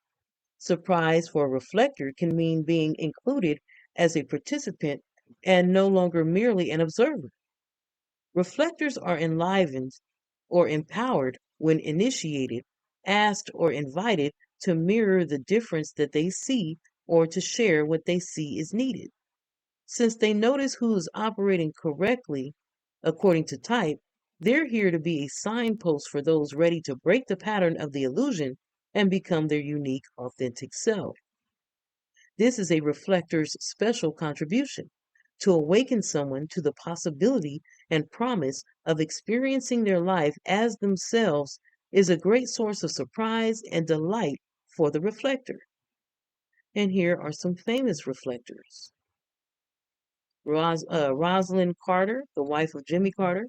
Surprise for a reflector can mean being included as a participant and no longer merely an observer. Reflectors are enlivened or empowered when initiated, asked, or invited to mirror the difference that they see or to share what they see is needed. Since they notice who is operating correctly according to type, they're here to be a signpost for those ready to break the pattern of the illusion and become their unique, authentic self. This is a reflector's special contribution. To awaken someone to the possibility and promise of experiencing their life as themselves is a great source of surprise and delight for the reflector. And here are some famous reflectors. Rosalind Carter, the wife of Jimmy Carter,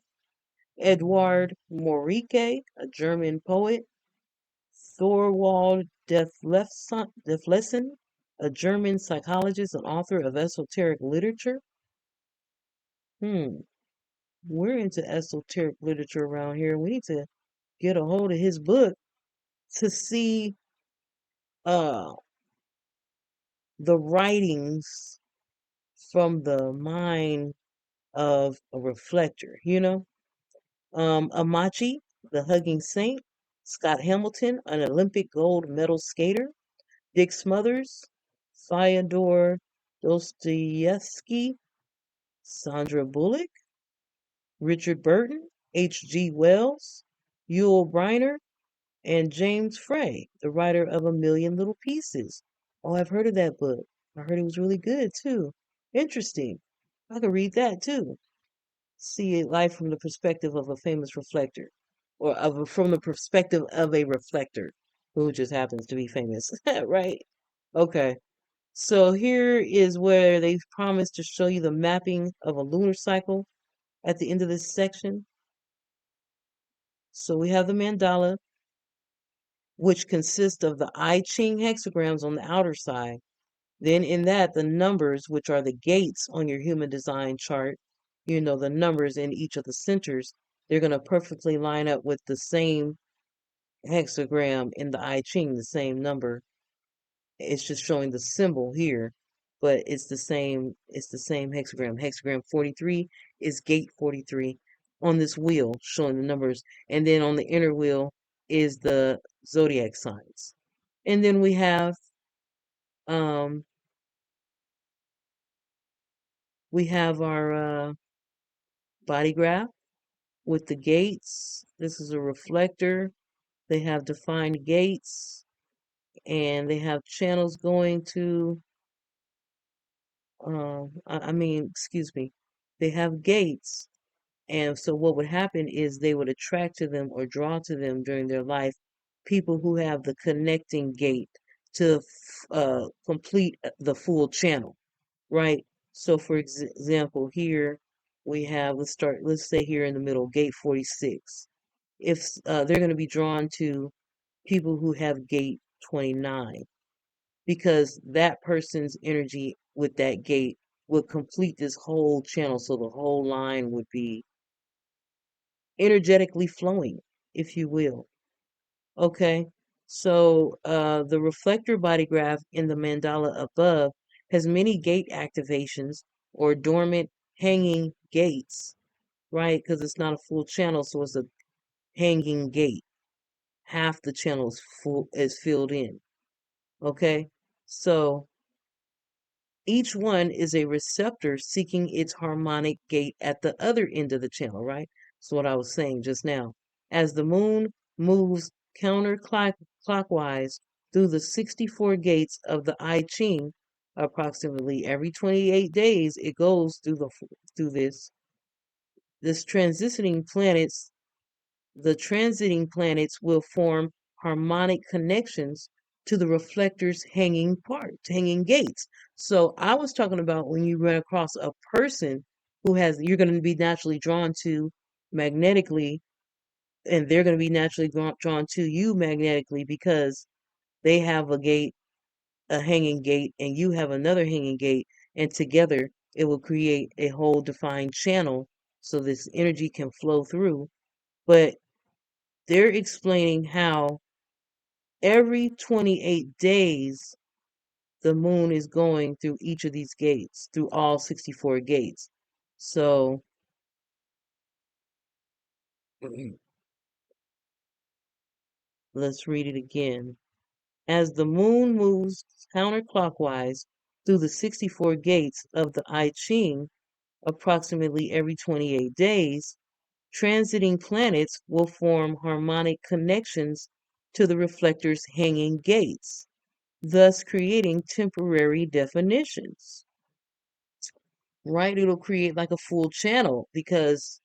Edward Morike, a German poet, Thorwald Deflesson, a German psychologist and author of esoteric literature. We're into esoteric literature around here. We need to get a hold of his book to see uh, the writings from the mind of a reflector, Amachi, the hugging saint, Scott Hamilton, an Olympic gold medal skater, Dick Smothers, Fyodor Dostoevsky, Sandra Bullock, Richard Burton, H.G. Wells, Yul Brynner, and James Frey, the writer of A Million Little Pieces. Oh, I've heard of that book. I heard it was really good too. Interesting. I could read that too. See life from the perspective of a famous reflector, or from the perspective of a reflector who just happens to be famous, right? Okay. So here is where they promise to show you the mapping of a lunar cycle at the end of this section. So we have the mandala, which consists of the I Ching hexagrams on the outer side. Then in that, the numbers, which are the gates on your human design chart, the numbers in each of the centers, they're going to perfectly line up with the same hexagram in the I Ching, the same number. It's just showing the symbol here, but it's the same hexagram. Hexagram 43 is gate 43 on this wheel showing the numbers, and then on the inner wheel is the zodiac signs. And then um we have our body graph with the gates. This is a reflector. They have defined gates and they have channels going to excuse me, they have gates. And so what would happen is they would attract to them or draw to them during their life people who have the connecting gate to complete the full channel, right? So for example, here we have, let's say here in the middle, gate 46. If they're going to be drawn to people who have gate 29, because that person's energy with that gate would complete this whole channel. So the whole line would be energetically flowing, if you will. Okay. So the reflector body graph in the mandala above has many gate activations or dormant hanging gates, right? Because it's not a full channel, so it's a hanging gate. Half the channel is filled in. Okay. So each one is a receptor seeking its harmonic gate at the other end of the channel, right? That's what I was saying just now. As the moon moves counterclockwise through the 64 gates of the I Ching, approximately every 28 days it goes through this transitioning planets the transiting planets will form harmonic connections to the reflector's hanging gates. So I was talking about when you run across a person you're going to be naturally drawn to magnetically, and they're going to be naturally drawn to you magnetically because they have a hanging gate, and you have another hanging gate, and together it will create a whole defined channel so this energy can flow through. But they're explaining how every 28 days the moon is going through each of these gates, through all 64 gates. So let's read it again. As the moon moves counterclockwise through the 64 gates of the I Ching, approximately every 28 days, transiting planets will form harmonic connections to the reflector's hanging gates, thus creating temporary definitions. Right? It'll create like a full channel because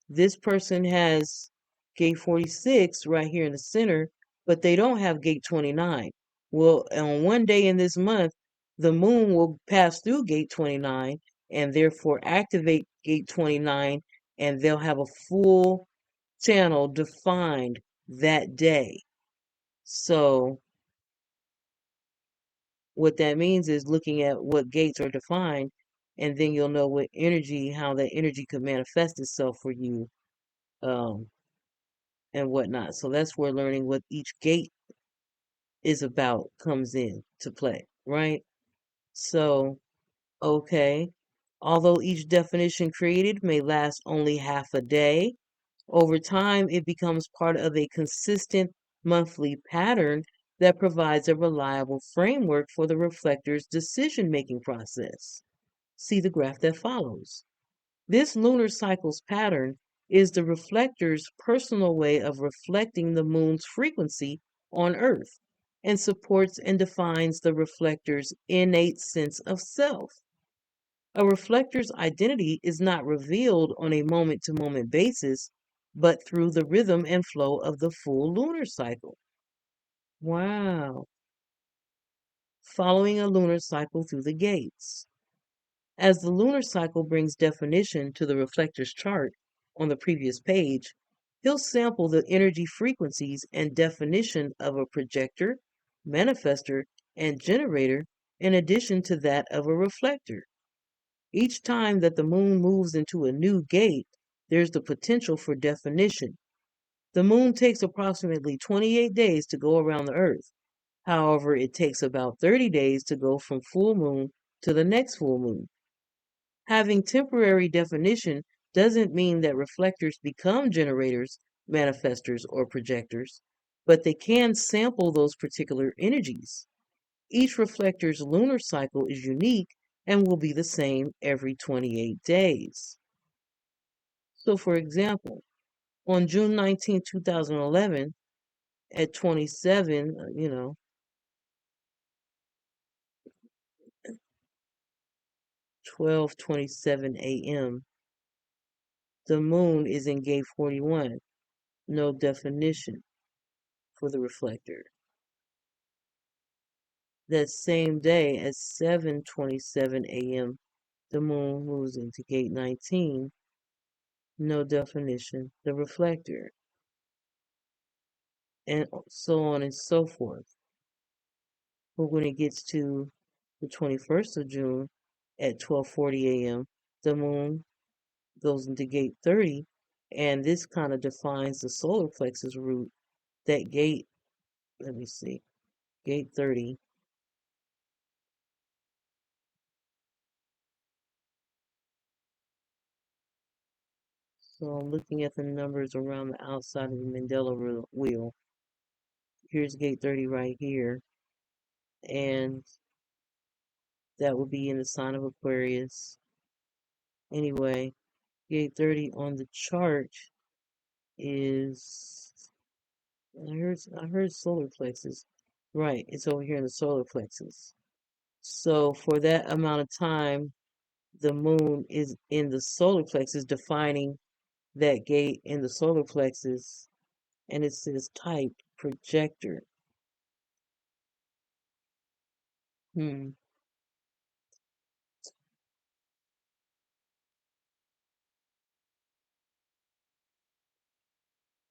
this person has gate 46 right here in the center, but they don't have gate 29. Well, on one day in this month, the moon will pass through gate 29 and therefore activate gate 29, and they'll have a full channel defined that day. So what that means is looking at what gates are defined, and then you'll know how that energy could manifest itself for you, um, and whatnot. So that's where learning what each gate is about comes in to play, right? So, okay, although each definition created may last only half a day, over time it becomes part of a consistent monthly pattern that provides a reliable framework for the reflector's decision-making process. See the graph that follows. This lunar cycle's pattern is the reflector's personal way of reflecting the moon's frequency on Earth and supports and defines the reflector's innate sense of self. A reflector's identity is not revealed on a moment to moment basis, but through the rhythm and flow of the full lunar cycle. Wow. Following a lunar cycle through the gates. As the lunar cycle brings definition to the reflector's chart on the previous page, he'll sample the energy frequencies and definition of a projector, manifestor, and generator in addition to that of a reflector. Each time that the moon moves into a new gate, there's the potential for definition. The moon takes approximately 28 days to go around the Earth. However, it takes about 30 days to go from full moon to the next full moon. Having temporary definition doesn't mean that reflectors become generators, manifestors, or projectors, but they can sample those particular energies. Each reflector's lunar cycle is unique and will be the same every 28 days. So, for example, on June 19, 2011, at 12:27 a.m., the moon is in gate 41, no definition for the reflector. That same day at 7:27 a.m., the moon moves into gate 19, no definition, the reflector, and so on and so forth. But when it gets to the 21st of June at 12:40 a.m., the moon goes into gate 30, and this kind of defines the solar plexus root. That gate, let me see, gate 30. So I'm looking at the numbers around the outside of the Mandela wheel. Here's gate 30 right here, and that would be in the sign of Aquarius. Anyway, gate 30 on the chart is, I heard solar plexus. Right, it's over here in the solar plexus. So for that amount of time, the moon is in the solar plexus, defining that gate in the solar plexus, and it says type projector. Hmm.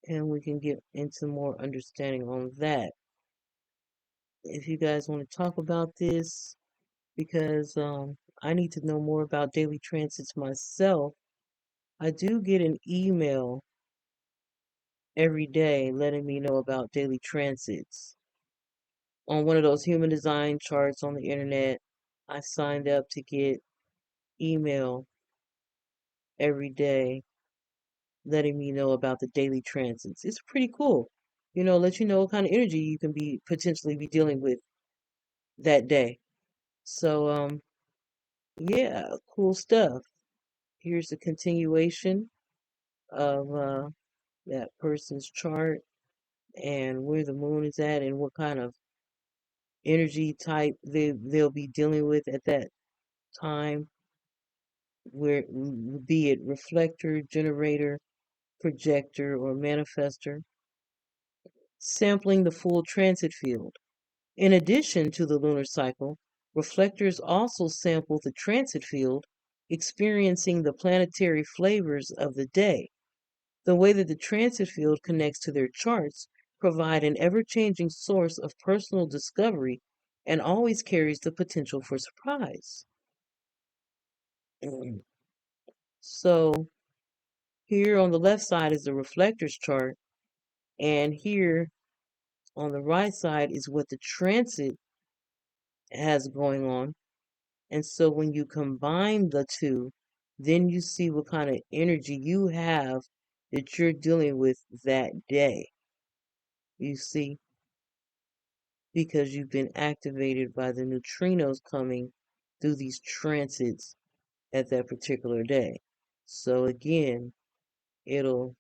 And we can get into more understanding on that. If you guys want to talk about this, because I need to know more about daily transits myself. I do get an email every day letting me know about daily transits. On one of those human design charts on the internet, I signed up to get email every day letting me know about the daily transits. It's pretty cool. Let you know what kind of energy you can be potentially be dealing with that day. So yeah, cool stuff. Here's the continuation of that person's chart and where the moon is at and what kind of energy type they'll be dealing with at that time, where be it reflector, generator, projector, or manifestor, sampling the full transit field. In addition to the lunar cycle, reflectors also sample the transit field, experiencing the planetary flavors of the day. The way that the transit field connects to their charts provide an ever-changing source of personal discovery and always carries the potential for surprise. So here on the left side is the reflectors chart, and here on the right side is what the transit has going on. And so when you combine the two, then you see what kind of energy you have that you're dealing with that day. You see, because you've been activated by the neutrinos coming through these transits at that particular day. So again, it'll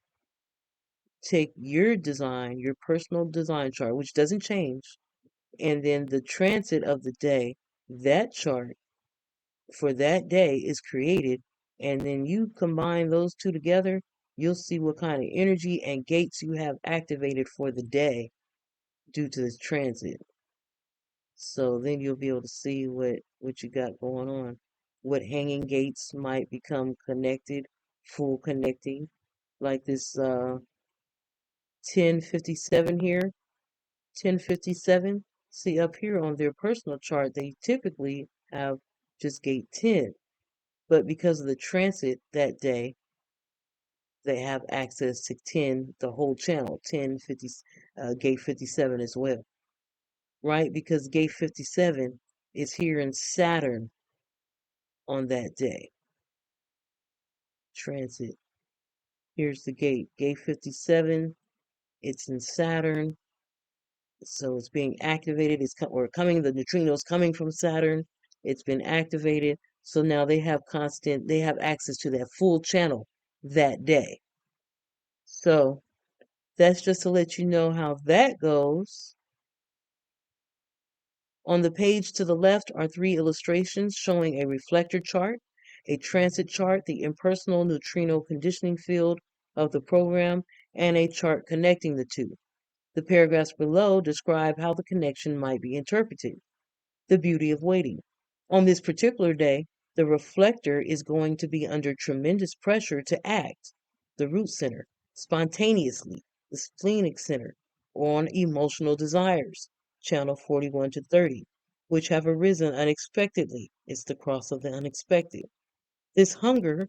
take your design, your personal design chart, which doesn't change, and then the transit of the day, that chart for that day is created, and then you combine those two together, you'll see what kind of energy and gates you have activated for the day due to this transit. So then you'll be able to see what you got going on. What hanging gates might become connected, full connecting, like this 1057 here. 1057. See up here on their personal chart, they typically have just gate 10. But because of the transit that day, they have access to 10, the whole channel, 1050, gate 57 as well, right? Because gate 57 is here in Saturn on that day. Transit. Here's the gate. Gate 57, it's in Saturn. So it's being activated. Or coming, the neutrinos coming from Saturn. It's been activated. So now they have access to that full channel that day. So that's just to let you know how that goes. On the page to the left are 3 illustrations showing a reflector chart, a transit chart, the impersonal neutrino conditioning field of the program, and a chart connecting the two. The paragraphs below describe how the connection might be interpreted. The beauty of waiting. On this particular day, the reflector is going to be under tremendous pressure to act, the root center, spontaneously, the splenic center, on emotional desires, channel 41 to 30, which have arisen unexpectedly. It's the cross of the unexpected. This hunger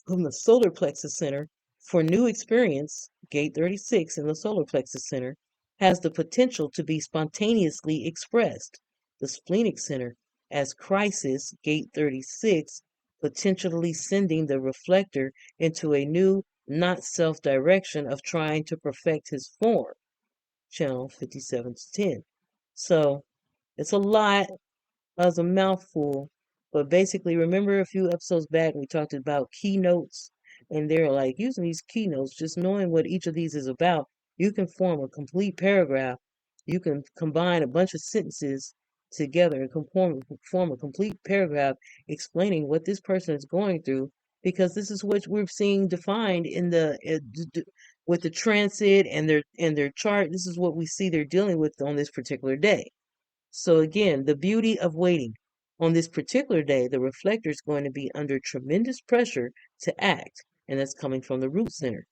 from the solar plexus center for new experience, gate 36 in the solar plexus center, has the potential to be spontaneously expressed. The splenic center as crisis, gate 36, potentially sending the reflector into a new, not self-direction of trying to perfect his form, channel 57 to 10. So it's a lot. That was a mouthful. But basically, remember a few episodes back we talked about keynotes And they're like using these keynotes, just knowing what each of these is about, you can form a complete paragraph. You can combine a bunch of sentences together and form a complete paragraph explaining what this person is going through, because this is what we're seeing defined in the with the transit and their chart. This is what we see they're dealing with on this particular day. So again, the beauty of waiting. On this particular day, the reflector is going to be under tremendous pressure to act, and that's coming from the root center.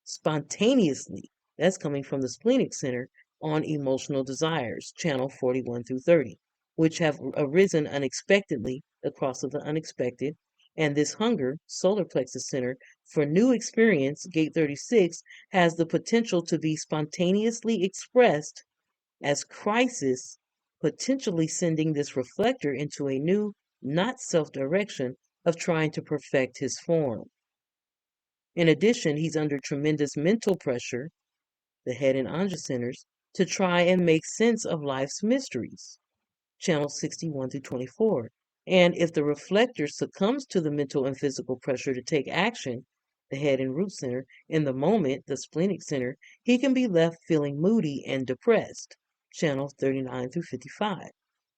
Spontaneously, that's coming from the splenic center on emotional desires, channel 41 through 30, which have arisen unexpectedly, the cross of the unexpected. And this hunger, solar plexus center, for new experience, gate 36, has the potential to be spontaneously expressed as crisis, potentially sending this reflector into a new, not self-direction of trying to perfect his form. In addition, he's under tremendous mental pressure, the head and Anja centers, to try and make sense of life's mysteries, channel 61 through 24. And if the reflector succumbs to the mental and physical pressure to take action, the head and root center, in the moment, the splenic center, he can be left feeling moody and depressed, channels 39 through 55.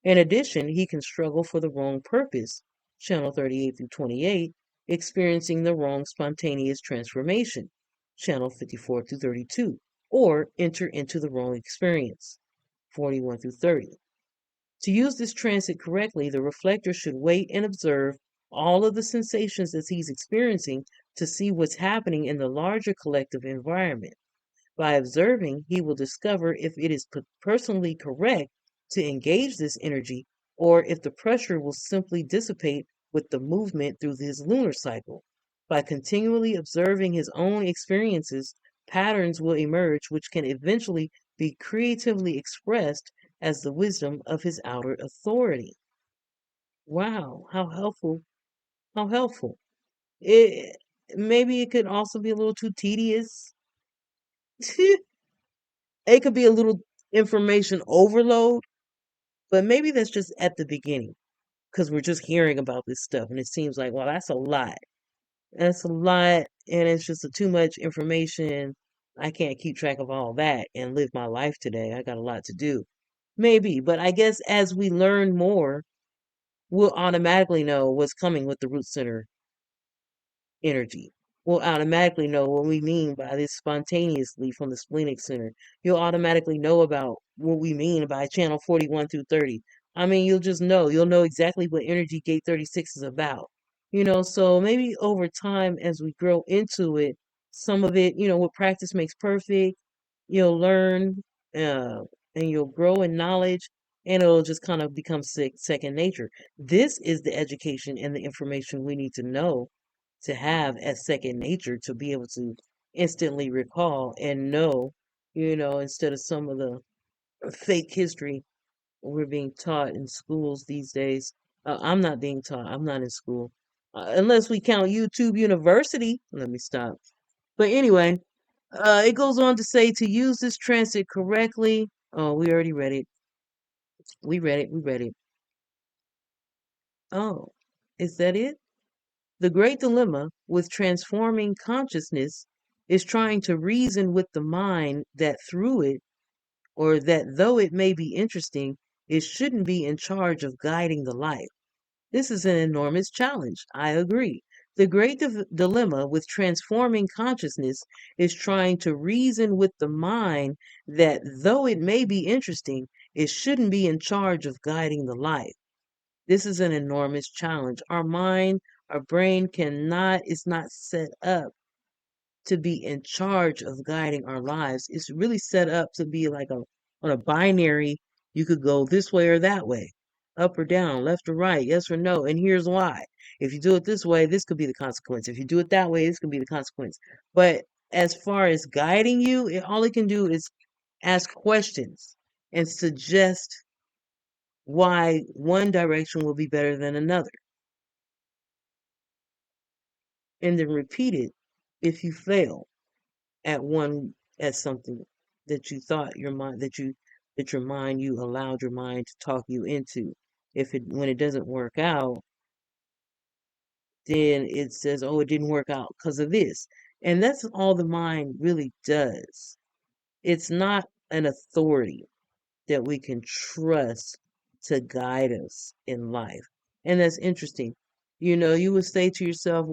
In addition, he can struggle for the wrong purpose, channel 38 through 28, experiencing the wrong spontaneous transformation, channel 54 through 32, or enter into the wrong experience, 41 through 30. To use this transit correctly, the reflector should wait and observe all of the sensations that he's experiencing to see what's happening in the larger collective environment. By observing, he will discover if it is personally correct to engage this energy, or if the pressure will simply dissipate with the movement through his lunar cycle. By continually observing his own experiences, patterns will emerge which can eventually be creatively expressed as the wisdom of his outer authority. Wow, how helpful! How helpful. It maybe it could also be a little too tedious. It could be a little information overload, but maybe that's just at the beginning because we're just hearing about this stuff and it seems like, well, that's a lot. That's a lot, and it's just too much information. I can't keep track of all that and live my life today. I got a lot to do. Maybe, but I guess as we learn more, we'll automatically know what's coming with the root center energy. We'll automatically know what we mean by this spontaneously from the splenic center. You'll automatically know about what we mean by channel 41 through 30. I mean, you'll just know. You'll know exactly what energy gate 36 is about. So maybe over time, as we grow into it, some of it, what practice makes perfect, you'll learn uh, and you'll grow in knowledge, and it'll just kind of become second nature. This is the education and the information we need to know to have as second nature to be able to instantly recall and know, instead of some of the fake history we're being taught in schools these days. I'm not being taught, I'm not in school. Unless we count YouTube University. Let me stop. But anyway, it goes on to say to use this transit correctly. Oh, we already read it. We read it. We read it. Oh, is that it? The great dilemma with transforming consciousness is trying to reason with the mind that through it, or that though it may be interesting, it shouldn't be in charge of guiding the life. This is an enormous challenge. I agree. The great dilemma with transforming consciousness is trying to reason with the mind that though it may be interesting, it shouldn't be in charge of guiding the life. This is an enormous challenge. Our mind, our brain is not set up to be in charge of guiding our lives. It's really set up to be like on a binary. You could go this way or that way, up or down, left or right, yes or no. And here's why. If you do it this way, this could be the consequence. If you do it that way, this could be the consequence. But as far as guiding you, all it can do is ask questions and suggest why one direction will be better than another, and then repeat it if you fail at something that you thought your mind that your mind you allowed your mind to talk you into. If it when it doesn't work out, then it says, oh, it didn't work out because of this. And that's all the mind really does. It's not an authority that we can trust to guide us in life. And that's interesting. You would say to yourself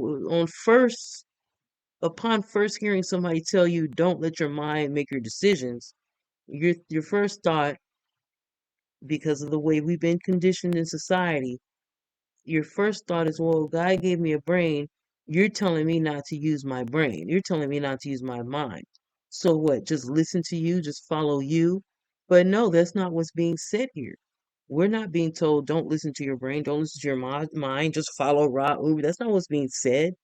upon first hearing somebody tell you, don't let your mind make your decisions, your first thought, because of the way we've been conditioned in society, your first thought is, well, God gave me a brain. You're telling me not to use my brain. You're telling me not to use my mind. So what? Just listen to you, just follow you. But no, that's not what's being said here. We're not being told, don't listen to your brain, don't listen to your mind, just follow Ra Uru. That's not what's being said.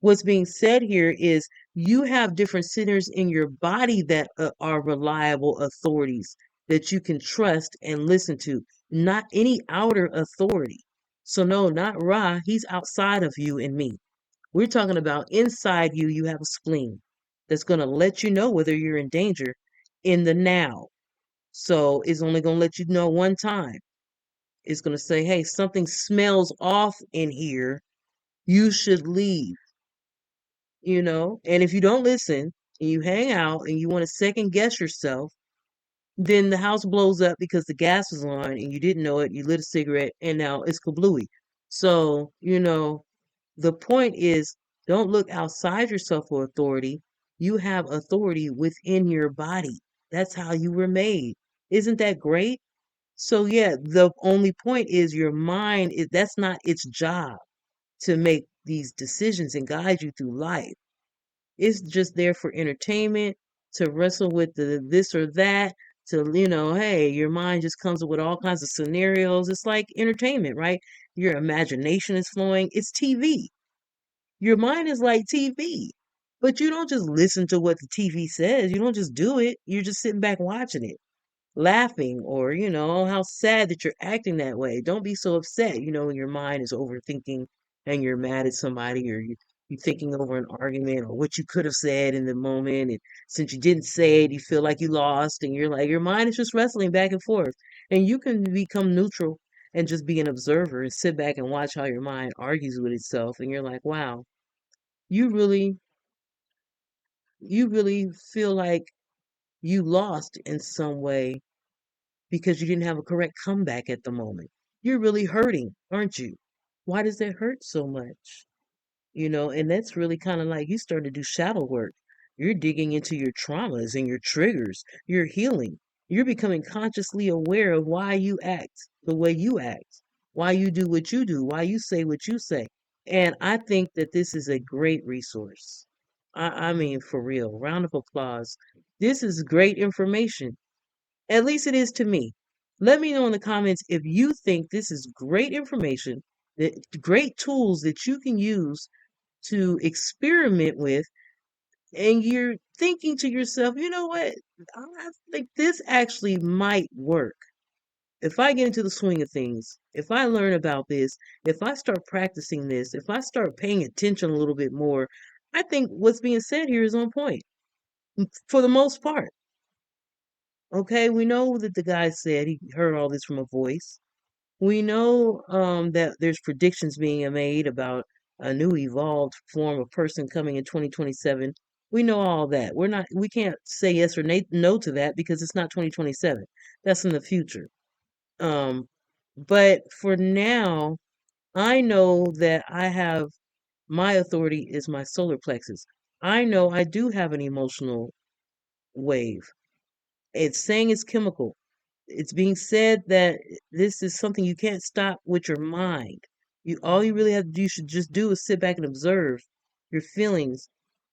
What's being said here is you have different centers in your body that are reliable authorities that you can trust and listen to, not any outer authority. So, no, not Ra. He's outside of you and me. We're talking about inside you, you have a spleen that's going to let you know whether you're in danger in the now. So, it's only going to let you know one time. It's going to say, hey, something smells off in here. You should leave. And if you don't listen and you hang out and you want to second guess yourself, then the house blows up because the gas was on and you didn't know it. You lit a cigarette and now it's kablooey. So, the point is, don't look outside yourself for authority. You have authority within your body. That's how you were made. Isn't that great? So yeah, the only point is your mind that's not its job to make these decisions and guide you through life. It's just there for entertainment, to wrestle with the this or that, hey, your mind just comes up with all kinds of scenarios. It's like entertainment, right? Your imagination is flowing. It's TV. Your mind is like TV. But you don't just listen to what the TV says. You don't just do it. You're just sitting back watching it, laughing, or how sad that you're acting that way. Don't be so upset, when your mind is overthinking and you're mad at somebody, or you're thinking over an argument or what you could have said in the moment, and since you didn't say it, you feel like you lost, and you're like, your mind is just wrestling back and forth. And you can become neutral and just be an observer and sit back and watch how your mind argues with itself, and you're like, wow, you really you really feel like you lost in some way because you didn't have a correct comeback at the moment. You're really hurting, aren't you? Why does that hurt so much? And that's really kind of like you start to do shadow work. You're digging into your traumas and your triggers. You're healing. You're becoming consciously aware of why you act the way you act, why you do what you do, why you say what you say. And I think that this is a great resource. I mean, for real. Round of applause. This is great information. At least it is to me. Let me know in the comments if you think this is great information, that great tools that you can use to experiment with, and you're thinking to yourself, you know what? I think this actually might work. If I get into the swing of things, if I learn about this, if I start practicing this, if I start paying attention a little bit more, I think what's being said here is on point for the most part. Okay, we know that the guy said he heard all this from a voice. We know that there's predictions being made about a new evolved form of person coming in 2027. We know all that. We can't say yes or no to that because it's not 2027. That's in the future. Um, but for now, I know that I have my authority is my solar plexus. I know I do have an emotional wave. It's saying it's chemical. It's being said that this is something you can't stop with your mind. All you really have to do, you should just do is sit back and observe your feelings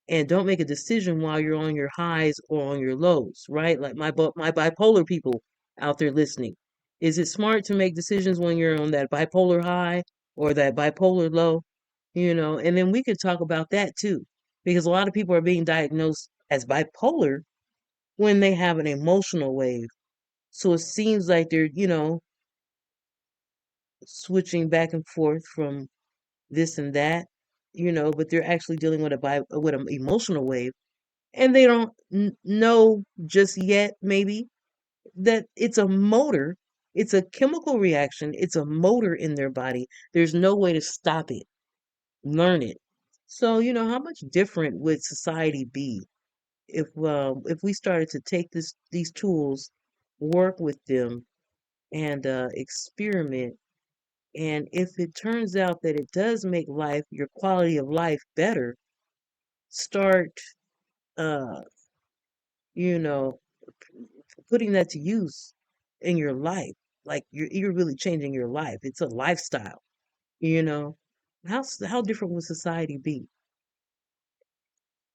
and don't make a decision while you're on your highs or on your lows, right? Like my bipolar people out there listening. Is it smart to make decisions when you're on that bipolar high or that bipolar low? And then we could talk about that too, because a lot of people are being diagnosed as bipolar when they have an emotional wave. So it seems like they're, switching back and forth from this and that, but they're actually dealing with with an emotional wave, and they don't know just yet, maybe, that it's a motor, it's a chemical reaction, it's a motor in their body. There's no way to stop it. learn it. So, how much different would society be if we started to take these tools, work with them, and experiment? And if it turns out that it does make your quality of life better, start, uh, you know, putting that to use in your life. Like you're really changing your life. It's a lifestyle, you know. How different would society be?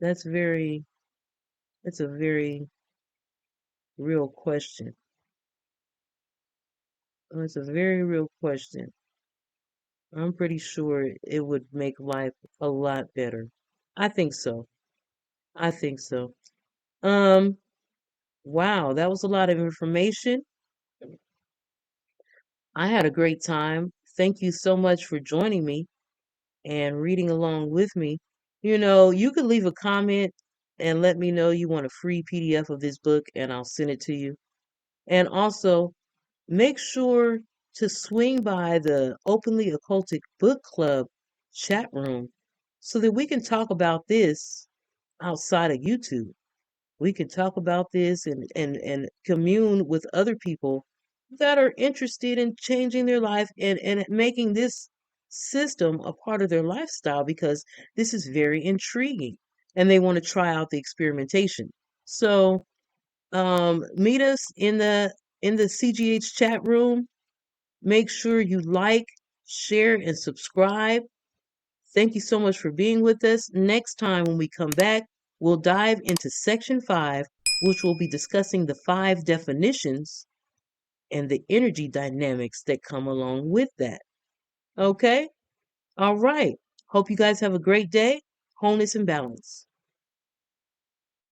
That's very that's a very real question. It's a very real question. I'm pretty sure it would make life a lot better. I think so. I think so. Um, wow, that was a lot of information. I had a great time. Thank you so much for joining me and reading along with me. You could leave a comment and let me know you want a free PDF of this book, and I'll send it to you. And also, make sure to swing by the Openly Occultic Book Club chat room so that we can talk about this outside of YouTube. We can talk about this and commune with other people that are interested in changing their life and making this system a part of their lifestyle because this is very intriguing and they want to try out the experimentation. So meet us in the CGH chat room. Make sure you like, share, and subscribe. Thank you so much for being with us. Next time when we come back, we'll dive into section 5, which will be discussing the 5 definitions and the energy dynamics that come along with that. Okay? All right. Hope you guys have a great day. Wholeness and balance.